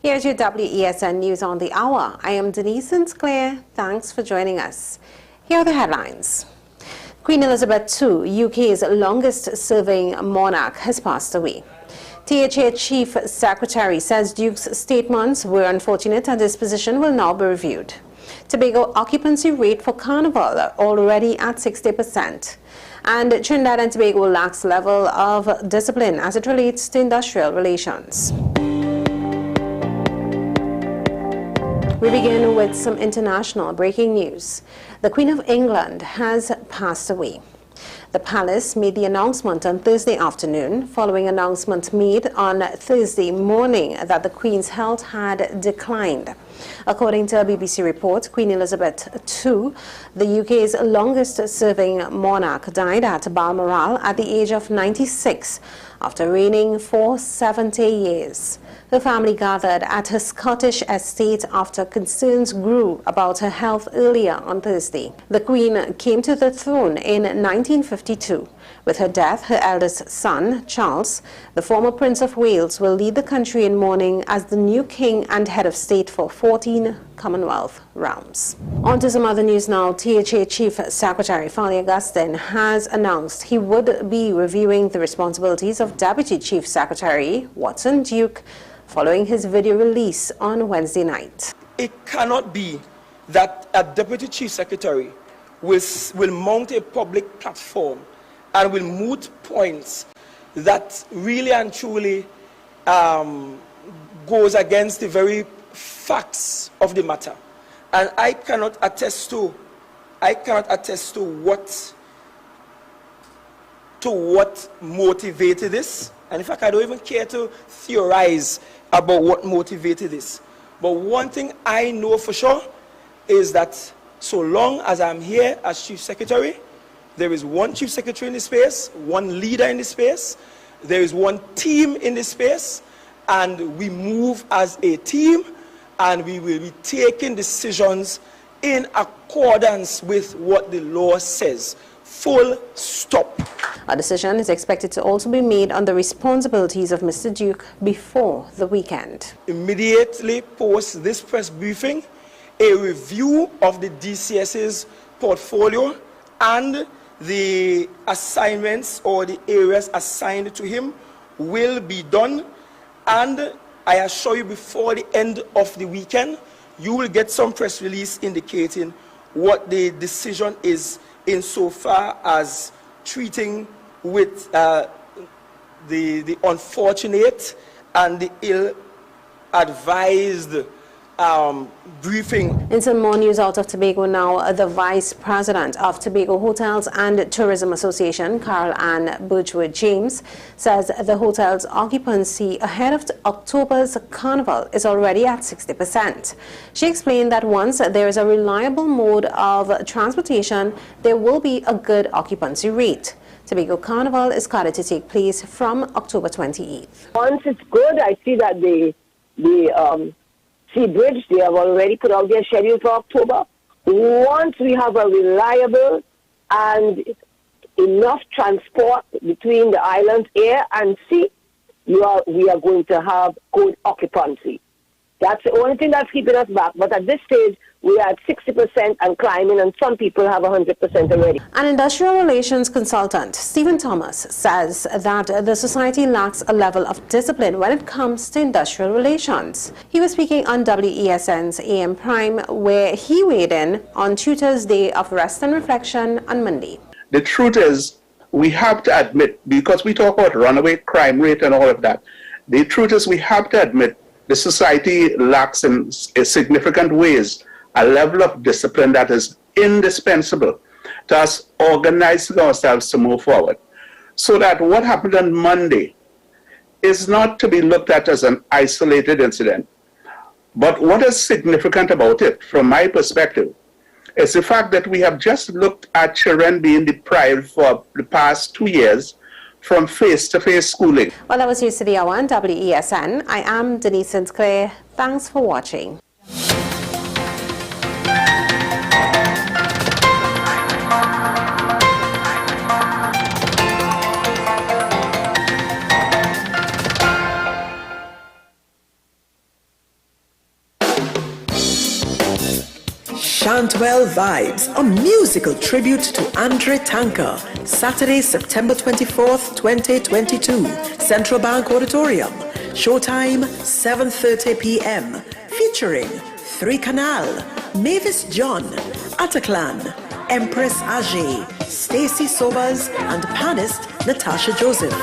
Here's your WESN News on the Hour. I am Denise Sinclair. Thanks for joining us. Here are the headlines. Queen Elizabeth II, UK's longest-serving monarch, has passed away. THA Chief Secretary says Duke's statements were unfortunate and his position will now be reviewed. Tobago occupancy rate for Carnival already at 60%. And Trinidad and Tobago lacks level of discipline as it relates to industrial relations. We begin with some international breaking news. The Queen of England has passed away. The palace made the announcement on Thursday afternoon, following an announcement made on Thursday morning that the Queen's health had declined. According to a BBC report, Queen Elizabeth II, the UK's longest-serving monarch, died at Balmoral at the age of 96 after reigning for 70 years. Her family gathered at her Scottish estate after concerns grew about her health earlier on Thursday. The Queen came to the throne in 1952. With her death, her eldest son, Charles, the former Prince of Wales, will lead the country in mourning as the new king and head of state for 14 Commonwealth realms. On to some other news now. THA Chief Secretary Fali Augustine has announced he would be reviewing the responsibilities of Deputy Chief Secretary Watson Duke following his video release on Wednesday night. It cannot be that a Deputy Chief Secretary will mount a public platform and will moot points that really and truly goes against the very facts of the matter. And I cannot attest to what motivated this. And in fact, I don't even care to theorize about what motivated this. But one thing I know for sure is that so long as I'm here as Chief Secretary, there is one Chief Secretary in this space, one leader in this space, there is one team in this space, and we move as a team, and we will be taking decisions in accordance with what the law says. Full stop. A decision is expected to also be made on the responsibilities of Mr. Duke before the weekend. Immediately post this press briefing, a review of the DCS's portfolio and the assignments or the areas assigned to him will be done, and I assure you before the end of the weekend you will get some press release indicating what the decision is insofar as treating with the unfortunate and the ill-advised briefing. In some more news out of Tobago now, the Vice President of Tobago Hotels and Tourism Association, Carol Ann Birchwood James, says the hotel's occupancy ahead of October's carnival is already at 60%. She explained that once there is a reliable mode of transportation, there will be a good occupancy rate. Tobago Carnival is scheduled to take place from October 28th. Once it's good, I see that the Sea Bridge, they have already put out their schedule for October. Once we have a reliable and enough transport between the islands, air and sea, we are going to have good occupancy. That's the only thing that's keeping us back. But at this stage, we are at 60% and climbing, and some people have 100% already. An industrial relations consultant, Stephen Thomas, says that the society lacks a level of discipline when it comes to industrial relations. He was speaking on WESN's AM Prime, where he weighed in on Tutor's Day of Rest and Reflection on Monday. The truth is, we have to admit, because we talk about runaway crime rate and all of that, the truth is we have to admit the society lacks in significant ways a level of discipline that is indispensable to us organizing ourselves to move forward. So that what happened on Monday is not to be looked at as an isolated incident. But what is significant about it, from my perspective, is the fact that we have just looked at children being deprived for the past 2 years from face-to-face schooling. Well, that was News to the Hour on WESN. I am Denise Sinclair. Thanks for watching. Chantwell Vibes, a musical tribute to Andre Tanker, Saturday, September 24th, 2022, Central Bank Auditorium. Showtime, 7:30 p.m. Featuring Three Canal, Mavis John, Ataclan, Empress Ajay, Stacy Sobers, and panist Natasha Joseph.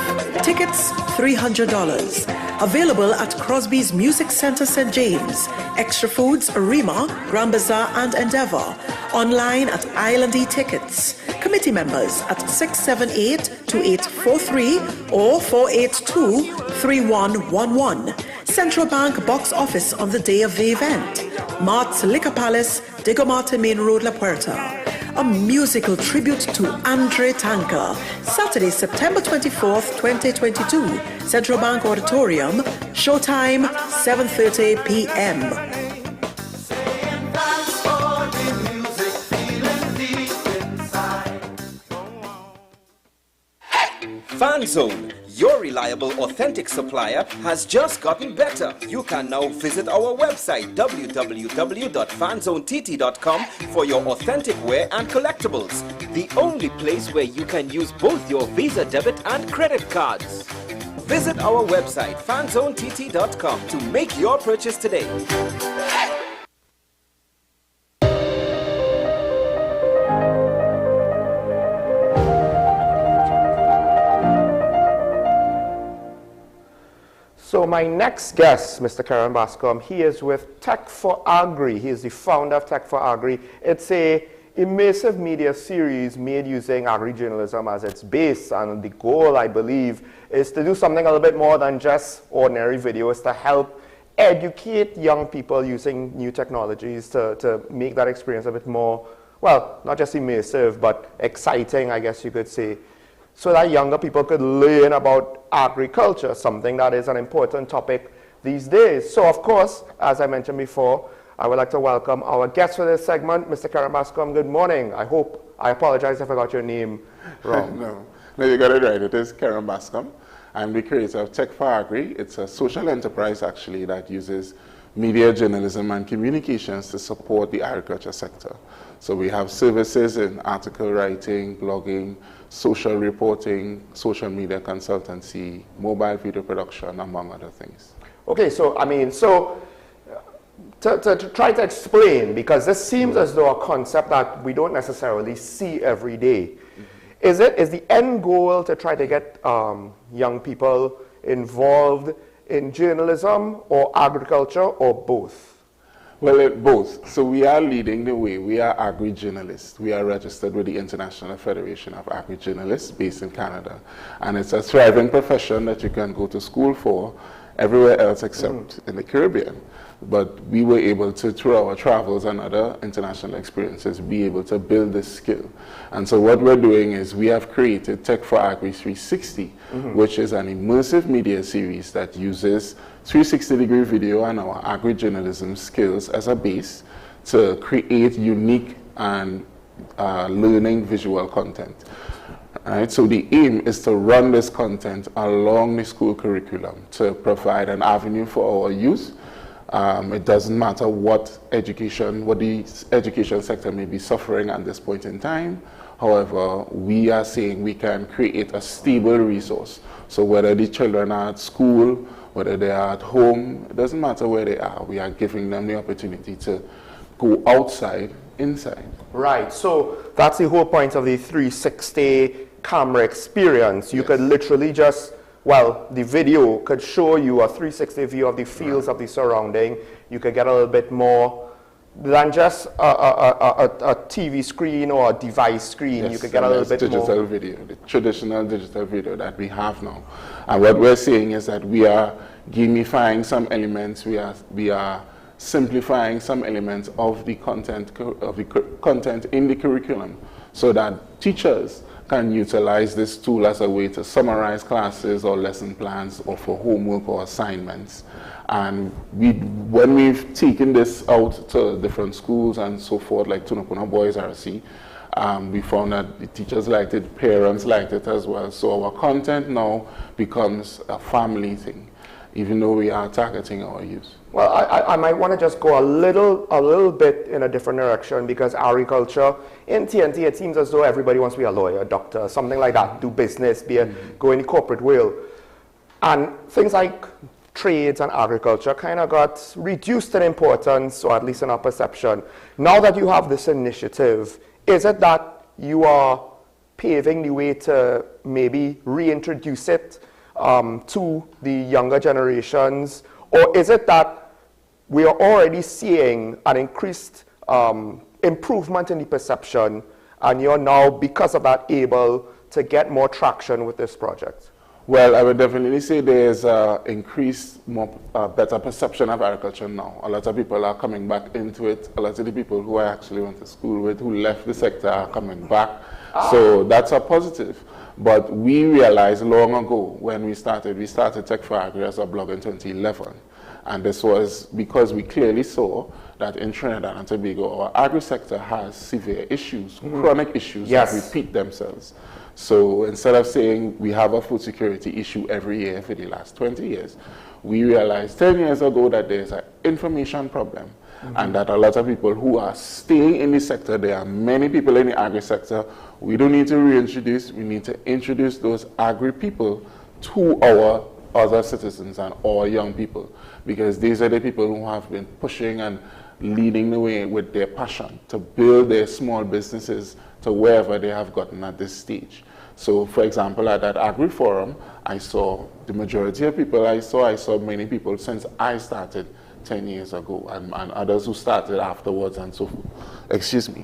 Tickets, $300. Available at Crosby's Music Center, St. James. Extra Foods, Rima, Grand Bazaar, and Endeavour. Online at Island E-Tickets. Committee members at 678-2843 or 482-3111. Central Bank box office on the day of the event. Mart's Liquor Palace, Diego Marte Main Road, La Puerta. A musical tribute to Andre Tanker. Saturday, September 24th, 2022. Central Bank Auditorium. Showtime, 7:30 p.m. FanZone, your reliable, authentic supplier, has just gotten better. You can now visit our website www.fanzonett.com for your authentic wear and collectibles. The only place where you can use both your Visa debit and credit cards. Visit our website fanzonett.com to make your purchase today. So my next guest, Mr. Karen Bascom, he is with Tech for Agri. He is the founder of Tech for Agri. It's a immersive media series made using agri-journalism as its base, and the goal, I believe, is to do something a little bit more than just ordinary videos, to help educate young people using new technologies to make that experience a bit more, well, not just immersive, but exciting, I guess you could say, so that younger people could learn about agriculture, something that is an important topic these days. So, of course, as I mentioned before, I would like to welcome our guest for this segment, Mr. Karen Bascom. Good morning. I apologize if I got your name wrong. No, you got it right. It is Karen Bascom. I'm the creator of Tech for Agri. It's a social enterprise, actually, that uses media, journalism, and communications to support the agriculture sector. So we have services in article writing, blogging, social reporting, social media consultancy, mobile video production, among other things. Okay, so to try to explain, because this seems as though a concept that we don't necessarily see every day. Is the end goal to try to get young people involved in journalism or agriculture, or both? Well, both. So we are leading the way. We are agri-journalists. We are registered with the International Federation of Agri-Journalists based in Canada. And it's a thriving profession that you can go to school for everywhere else except in the Caribbean. But we were able to, through our travels and other international experiences, be able to build this skill. And so what we're doing is we have created Tech for Agri 360, which is an immersive media series that uses 360-degree video and our agri-journalism skills as a base to create unique and learning visual content. Right, so the aim is to run this content along the school curriculum to provide an avenue for our youth. It doesn't matter what the education sector may be suffering at this point in time. However, we are saying we can create a stable resource. So whether the children are at school, whether they are at home, it doesn't matter where they are. We are giving them the opportunity to go outside, inside. Right, so that's the whole point of the 360 camera experience. You could literally just, well, the video could show you a 360 view of the fields of the surrounding. You could get a little bit more than just a TV screen or a device screen. Yes, you could get a little bit digital more. video, the traditional digital video that we have now. And what we're saying is that we are gamifying some elements. We are simplifying some elements of the content in the curriculum, so that teachers can utilize this tool as a way to summarize classes or lesson plans or for homework or assignments. And when we've taken this out to different schools and so forth, like Tunapuna Boys RC, we found that the teachers liked it, parents liked it as well. So our content now becomes a family thing, even though we are targeting our youth. Well, I might want to just go a little bit in a different direction, because agriculture, in TNT, it seems as though everybody wants to be a lawyer, a doctor, something like that, do business, go in the corporate world. And things like trades and agriculture kind of got reduced in importance, or at least in our perception. Now that you have this initiative, is it that you are paving the way to maybe reintroduce it to the younger generations? Or is it that we are already seeing an increased improvement in the perception, and you're now, because of that, able to get more traction with this project? Well, I would definitely say there's increased, better perception of agriculture now. A lot of people are coming back into it. A lot of the people who I actually went to school with, who left the sector, are coming back. So that's a positive. But we realized long ago when we started Tech for Agri as a blog in 2011. And this was because we clearly saw that in Trinidad and Tobago, our agri sector has severe issues, chronic issues that repeat themselves. So instead of saying we have a food security issue every year for the last 20 years, we realized 10 years ago that there's an information problem. And that a lot of people who are staying in the sector, there are many people in the agri sector, we don't need to reintroduce, we need to introduce those agri people to our other citizens and our young people, because these are the people who have been pushing and leading the way with their passion to build their small businesses to wherever they have gotten at this stage. So for example, at that agri forum, I saw the majority of people I saw many people since I started 10 years ago, and others who started afterwards and so forth,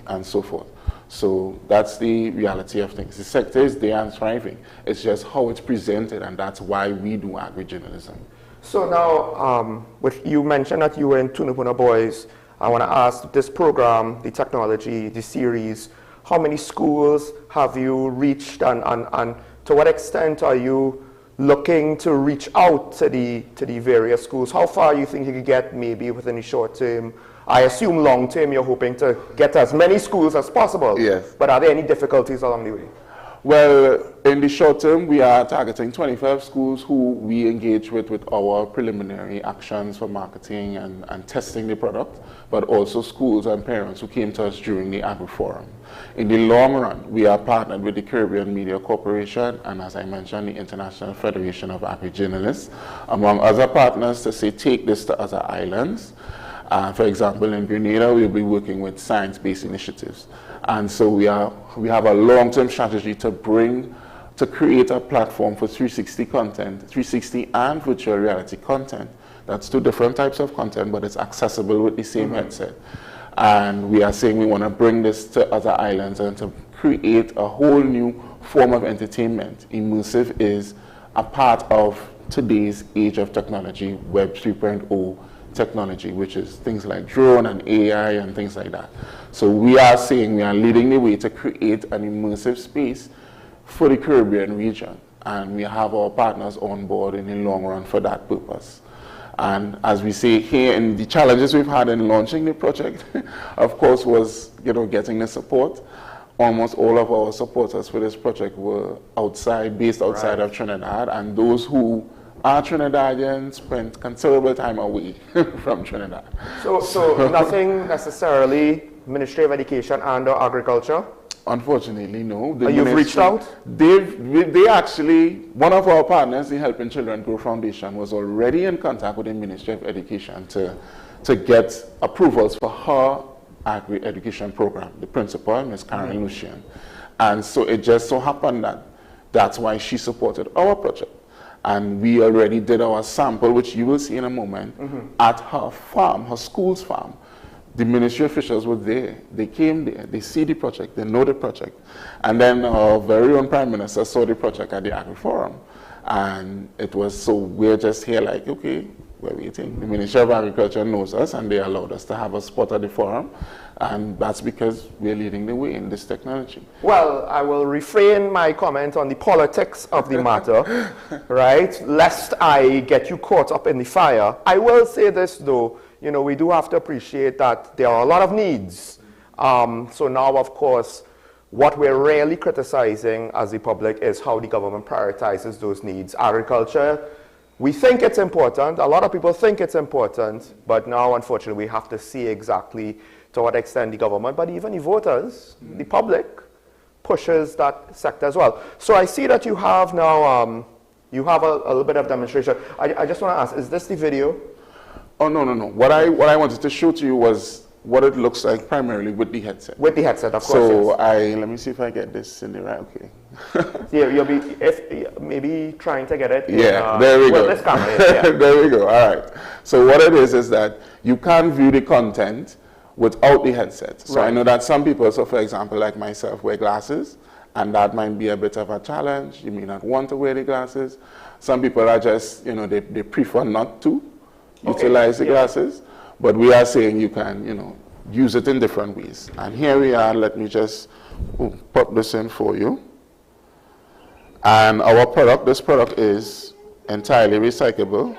and so forth. So that's the reality of things. The sector is there and thriving. It's just how it's presented, and that's why we do agri-journalism. So now, you mentioned that you were in Tunapuna Boys. I want to ask, this program, the technology, the series, how many schools have you reached, and to what extent are you looking to reach out to the various schools? How far you think you could get maybe within the short term, I assume long term you're hoping to get as many schools as possible. Yes. But are there any difficulties along the way? Well, in the short term, we are targeting 25 schools who we engage with our preliminary actions for marketing and testing the product, but also schools and parents who came to us during the Agri Forum. In the long run, we are partnered with the Caribbean Media Corporation and, as I mentioned, the International Federation of Agri-Journalists, among other partners, to say take this to other islands. For example, in Grenada, we'll be working with science-based initiatives. And so we have a long-term strategy to create a platform for 360 content, 360 and virtual reality content. That's two different types of content, but it's accessible with the same headset. And we are saying we want to bring this to other islands and to create a whole new form of entertainment. Immersive is a part of today's age of technology, Web 3.0 technology, which is things like drone and AI and things like that. So we are saying we are leading the way to create an immersive space for the Caribbean region. And we have our partners on board in the long run for that purpose. And as we say here, in the challenges we've had in launching the project, of course, was getting the support. Almost all of our supporters for this project were based outside of Trinidad, and those who are Trinidadians spent considerable time away from Trinidad. So nothing necessarily Ministry of Education and or Agriculture? Unfortunately, no. You've reached out? They actually, one of our partners, the Helping Children Grow Foundation, was already in contact with the Ministry of Education to get approvals for her agri-education program, the principal, Ms. Karen Lucian. And so it just so happened that that's why she supported our project. And we already did our sample, which you will see in a moment, at her farm, her school's farm. The ministry officials were there. They came there. They see the project. They know the project. And then our very own Prime Minister saw the project at the Agri Forum. And it was, so we're just here like, okay, we're waiting. The Ministry of Agriculture knows us, and they allowed us to have a spot at the forum. And that's because we're leading the way in this technology. Well, I will refrain my comment on the politics of the matter, right? Lest I get you caught up in the fire. I will say this, though. We do have to appreciate that there are a lot of needs. So now, of course, what we're really criticizing as the public is how the government prioritizes those needs. Agriculture, we think it's important. A lot of people think it's important. But now, unfortunately, we have to see exactly to what extent the government, but even the voters, the public, pushes that sector as well. So I see that you have now, you have a little bit of demonstration. I just want to ask, is this the video? Oh, no. What I wanted to show to you was what it looks like primarily with the headset. With the headset, of course. So yes. Let me see if I get this in the right, okay. Yeah, you'll be, maybe trying to get it. Yeah, there we go. This camera, yeah. There we go, all right. So what it is that you can't view the content without the headset. So I know that some people, so for example, like myself, wear glasses, and that might be a bit of a challenge. You may not want to wear the glasses. Some people are just, they prefer not to utilize the glasses, but we are saying you can, use it in different ways. And here we are, let me just pop this in for you. And our product, this product is entirely recyclable.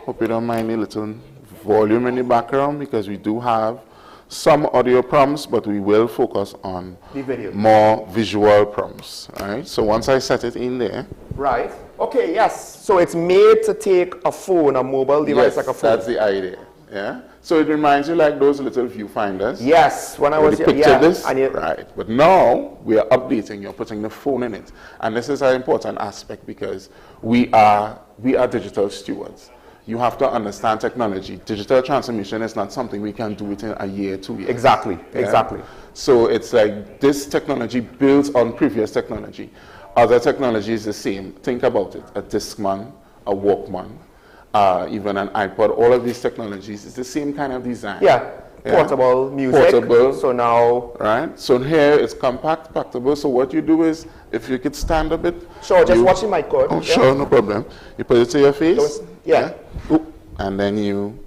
Hope you don't mind a little volume in the background because we do have some audio prompts, but we will focus on more visual prompts. All right, so once I set it in there. Right. Okay, yes. So it's made to take a phone, a mobile device like a phone. That's the idea. Yeah. So it reminds you like those little viewfinders. Yes. When I was picture this. Right. But now we are updating. You're putting the phone in it, and this is an important aspect because we are digital stewards. You have to understand technology. Digital transformation is not something we can do within a year, 2 years. Exactly. Yeah? Exactly. So it's like this technology builds on previous technology. Other technology is the same. Think about it. A Discman, a Walkman, even an iPod, all of these technologies is the same kind of design. Yeah. Portable music. Portable. So now. Right. So here it's compact, packable. So what you do is, if you could stand a bit. Sure, just watch the mic cord. Oh, yeah. Sure, no problem. You put it to your face. Yeah. And then you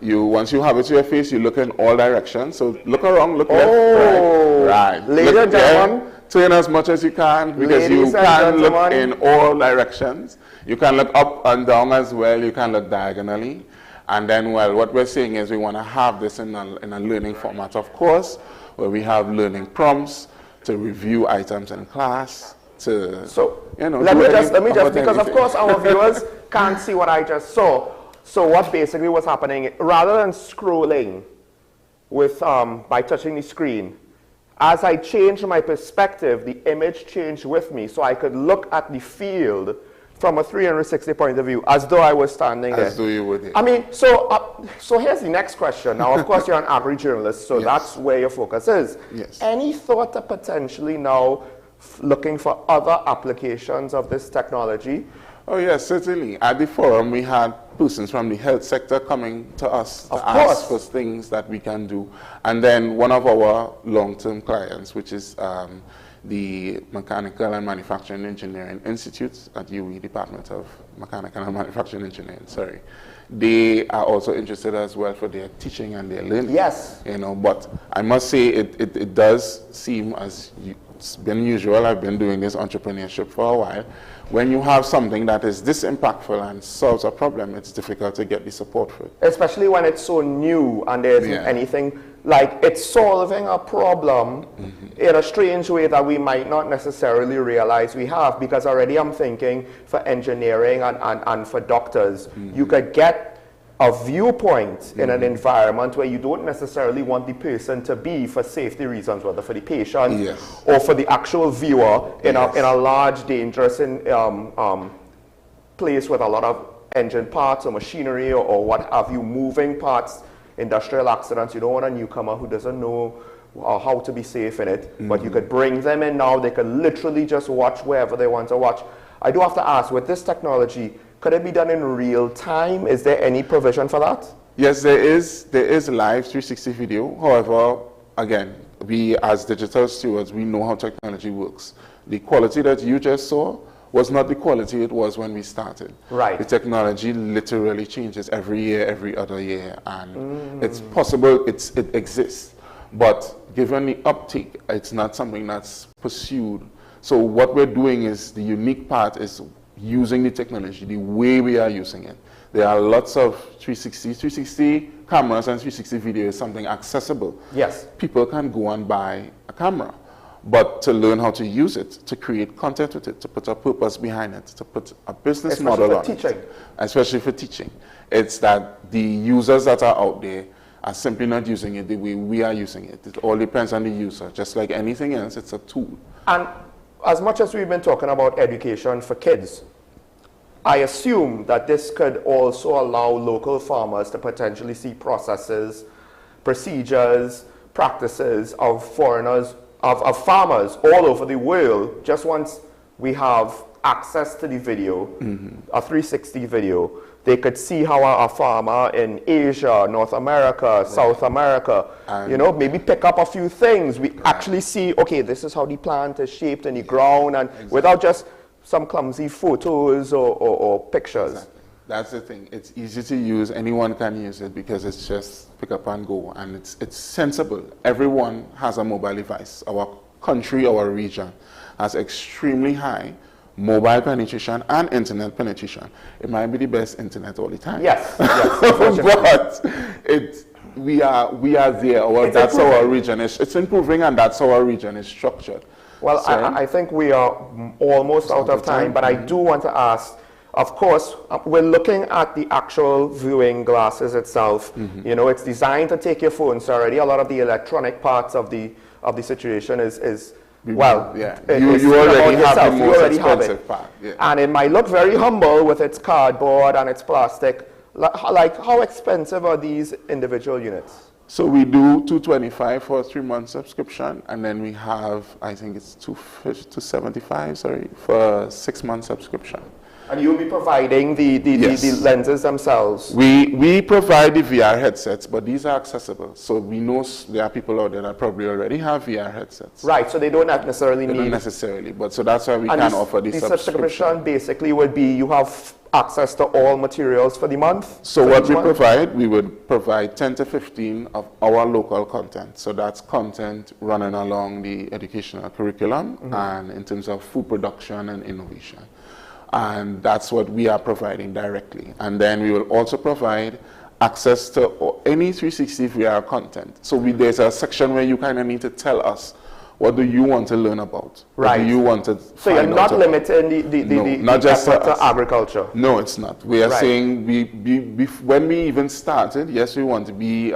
once you have it to your face, you look in all directions. So look around, look left, right. Ladies and gentlemen. Turn as much as you can because you can look in all directions. You can look up and down as well. You can look diagonally. And then, well, what we're saying is we want to have this in a learning format, of course, where we have learning prompts to review items in class, to, you know, let me just, because of course our viewers can't see what I just saw. So what basically was happening, rather than scrolling with, by touching the screen, as I changed my perspective, the image changed with me, so I could look at the field from a 360 point of view, as though I was standing there. As though you would. I mean, so here's the next question. Now, of course, you're an agri-journalist, so that's where your focus is. Yes. Any thought of potentially now looking for other applications of this technology? Oh yes, certainly. At the forum, we had persons from the health sector coming to us to ask for things that we can do. And then one of our long-term clients, which is the Mechanical and Manufacturing Engineering Institute at UE, Department of Mechanical and Manufacturing Engineering, sorry. They are also interested as well for their teaching and their learning. Yes. You know, but I must say it does seem as it's been usual. I've been doing this entrepreneurship for a while. When you have something that is this impactful and solves a problem, it's difficult to get the support for it. Especially when it's so new and there isn't anything, like it's solving a problem in a strange way that we might not necessarily realize we have, because already I'm thinking for engineering and for doctors, you could get a viewpoint in an environment where you don't necessarily want the person to be for safety reasons, whether for the patient or for the actual viewer in a large, dangerous place with a lot of engine parts or machinery or what have you, moving parts, industrial accidents. You don't want a newcomer who doesn't know how to be safe in it, but you could bring them in now. They could literally just watch wherever they want to watch. I do have to ask, with this technology, could it be done in real time? Is there any provision for that? Yes, there is live 360 video. However, again, we as digital stewards, we know how technology works. The quality that you just saw was not the quality it was when we started. Right. The technology literally changes every year, every other year, and it's possible, it exists. But given the uptake, it's not something that's pursued. So what we're doing is, the unique part is using the technology the way we are using it. There are lots of 360 cameras, and 360 video is something accessible. Yes. People can go and buy a camera, but to learn how to use it, to create content with it, to put a purpose behind it, to put a business model on it. Especially for teaching. It's that the users that are out there are simply not using it the way we are using it. It all depends on the user. Just like anything else, it's a tool. And as much as we've been talking about education for kids, I assume that this could also allow local farmers to potentially see processes, procedures, practices of foreigners, of farmers all over the world. Just once we have access to the video, a 360 video, they could see how a farmer in Asia, North America, South America, you know, maybe pick up a few things. We actually see, okay, this is how the plant is shaped in the ground, and without just some clumsy photos or pictures. Exactly. That's the thing. It's easy to use. Anyone can use it because it's just pick up and go, and it's sensible. Everyone has a mobile device. Our country, our region has extremely high mobile penetration and internet penetration. It might be the best internet all the time. Yes, but we are there. That's how our region is. It's improving, and that's how our region is structured. Well, so, I think we are almost out of time, but I do want to ask, of course, we're looking at the actual viewing glasses itself. You know, it's designed to take your phone, so already a lot of the electronic parts of the situation is well, yeah. You already have the most expensive part. Yeah. And it might look very humble with its cardboard and its plastic. Like, how expensive are these individual units? So we do $225 for a 3-month subscription, and then we have, I think it's $275, sorry, for a 6-month subscription. And you'll be providing the lenses themselves? We provide the VR headsets, but these are accessible. So we know there are people out there that probably already have VR headsets. Right, so they don't necessarily Not necessarily, but so that's why we can offer the subscription basically would be you have access to all materials for the month? So what we provide, we would provide 10 to 15 of our local content. So that's content running along the educational curriculum and in terms of food production and innovation. And that's what we are providing directly. And then we will also provide access to any 360 VR content. So there's a section where you kind of need to tell us, what do you want to learn about? Right. What do you want to So you're not limiting not just effort to agriculture? No, it's not. We are Right. saying, when we even started, yes, we want to be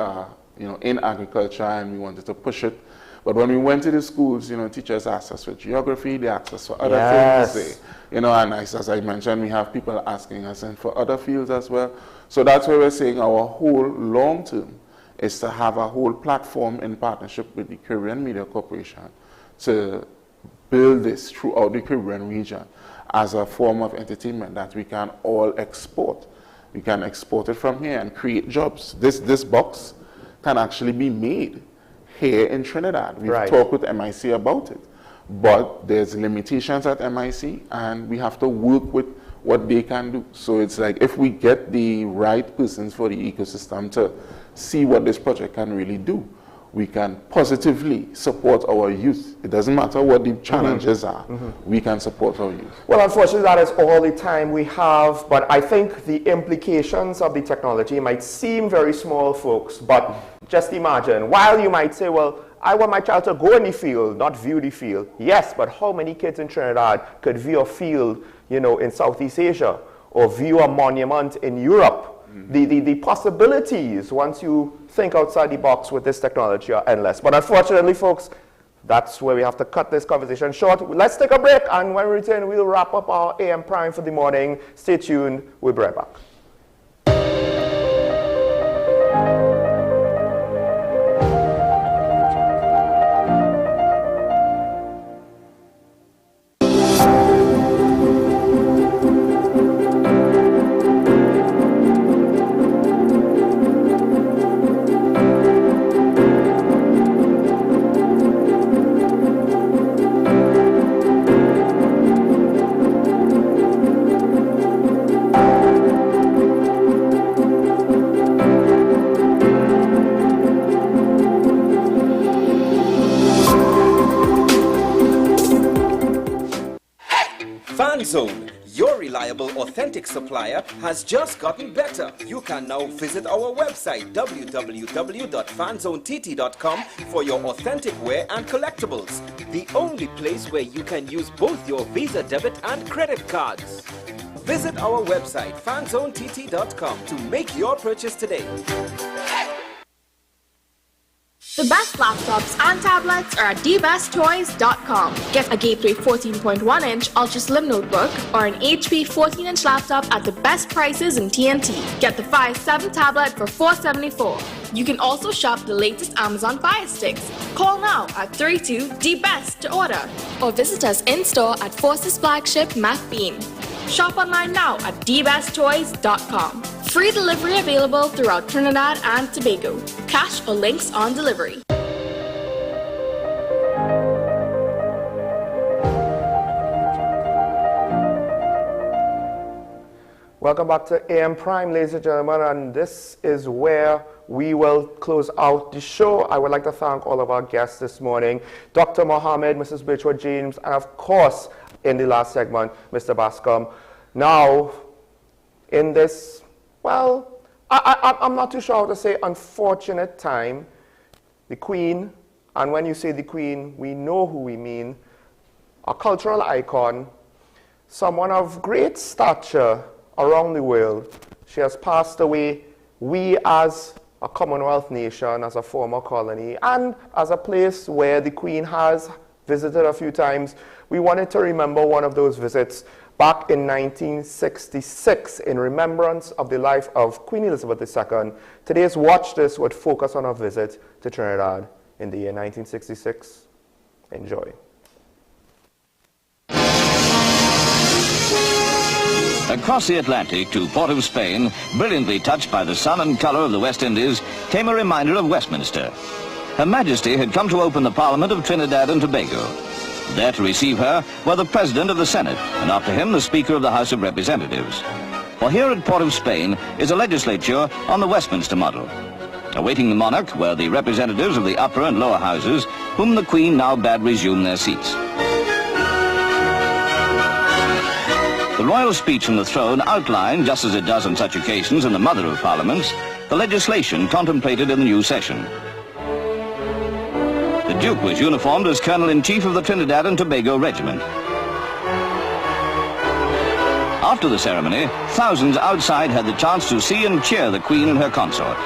in agriculture and we wanted to push it. But when we went to the schools, teachers asked us for geography, they asked us for other things. And as I mentioned, we have people asking us and for other fields as well. So that's why we're saying our whole long term is to have a whole platform in partnership with the Caribbean Media Corporation to build this throughout the Caribbean region as a form of entertainment that we can all export. We can export it from here and create jobs. This box can actually be made here in Trinidad. We've talked with MIC about it, but there's limitations at MIC and we have to work with what they can do. So it's like if we get the right persons for the ecosystem to see what this project can really do, we can positively support our youth. It doesn't matter what the challenges are, we can support our youth. Well, unfortunately, that is all the time we have, but I think the implications of the technology might seem very small, folks, but just imagine, while you might say, well, I want my child to go in the field, not view the field. Yes, but how many kids in Trinidad could view a field, in Southeast Asia, or view a monument in Europe? The possibilities, once you think outside the box with this technology, are endless. But unfortunately, folks, that's where we have to cut this conversation short. Let's take a break, and when we return, we'll wrap up our AM Prime for the morning. Stay tuned. We'll be right back. FanZone, your reliable, authentic supplier, has just gotten better. You can now visit our website www.fanzonett.com for your authentic wear and collectibles. The only place where you can use both your Visa debit and credit cards. Visit our website fanzonett.com to make your purchase today. The best laptops and tablets are at dbesttoys.com. Get a Gateway 14.1-inch Ultra Slim notebook or an HP 14-inch laptop at the best prices in TNT. Get the Fire 7 tablet for $474. You can also shop the latest Amazon Fire Sticks. Call now at 32DBEST to order or visit us in-store at Forces flagship Mac Bean. Shop online now at dbesttoys.com. Free delivery available throughout Trinidad and Tobago. Cash or links on delivery. Welcome back to AM Prime, ladies and gentlemen, and this is where we will close out the show. I would like to thank all of our guests this morning, Dr. Mohammed, Mrs. Birchwood James, and of course, in the last segment, Mr. Bascom. Now, in this, well, I'm not too sure how to say unfortunate time, the Queen, and when you say the Queen, we know who we mean, a cultural icon, someone of great stature around the world. She has passed away. We as a Commonwealth nation, as a former colony, and as a place where the Queen has visited a few times, we wanted to remember one of those visits back in 1966 in remembrance of the life of Queen Elizabeth II. Today's Watch This would focus on her visit to Trinidad in the year 1966. Enjoy. Across the Atlantic to Port of Spain, brilliantly touched by the sun and colour of the West Indies, came a reminder of Westminster. Her Majesty had come to open the Parliament of Trinidad and Tobago. There to receive her were the President of the Senate, and after him the Speaker of the House of Representatives. For here at Port of Spain is a legislature on the Westminster model. Awaiting the monarch were the representatives of the upper and lower houses, whom the Queen now bade resume their seats. The royal speech from the throne outlined, just as it does on such occasions in the mother of parliaments, the legislation contemplated in the new session. The Duke was uniformed as Colonel-in-Chief of the Trinidad and Tobago Regiment. After the ceremony, thousands outside had the chance to see and cheer the Queen and her consort.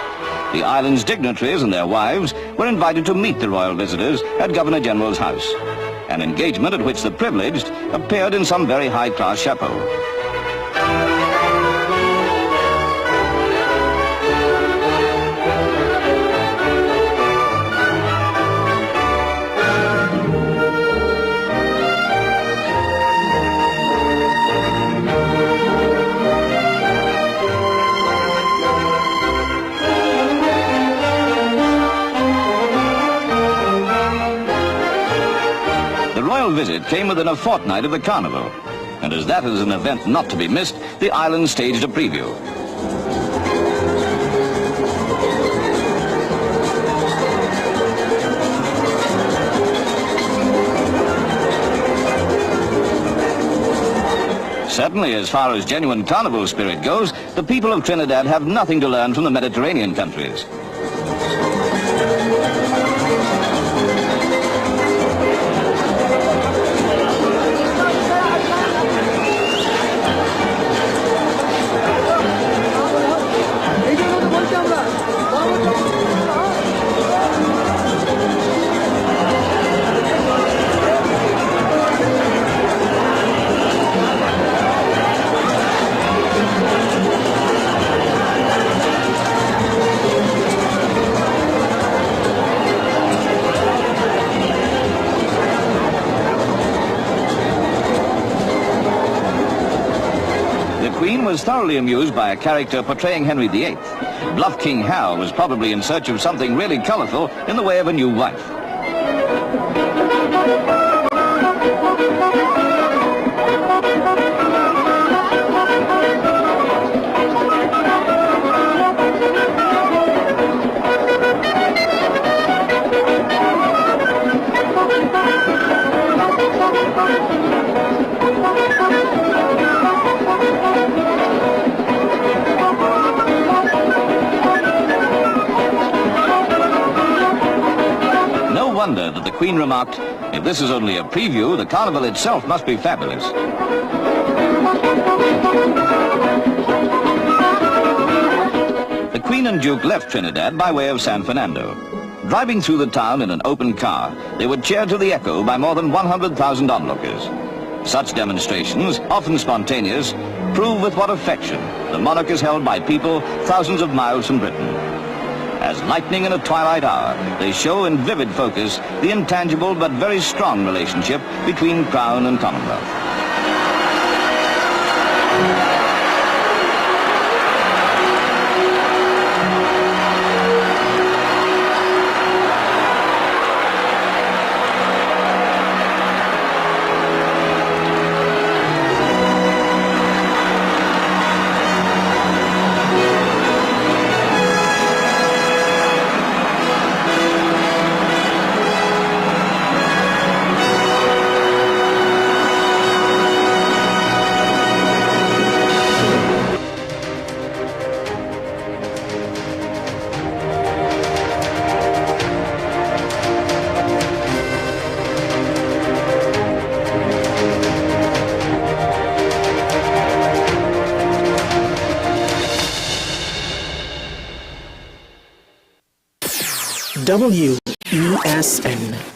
The island's dignitaries and their wives were invited to meet the royal visitors at Governor General's house, an engagement at which the privileged appeared in some very high-class chapeau. Visit came within a fortnight of the carnival, and as that is an event not to be missed, the island staged a preview. Certainly, as far as genuine carnival spirit goes, the people of Trinidad have nothing to learn from the Mediterranean countries. Was thoroughly amused by a character portraying Henry VIII. Bluff King Hal was probably in search of something really colorful in the way of a new wife. Wonder that the Queen remarked, "If this is only a preview, the carnival itself must be fabulous." The Queen and Duke left Trinidad by way of San Fernando. Driving through the town in an open car, they were cheered to the echo by more than 100,000 onlookers. Such demonstrations, often spontaneous, prove with what affection the monarch is held by people thousands of miles from Britain. As lightning in a twilight hour, they show in vivid focus the intangible but very strong relationship between Crown and Commonwealth. WESN.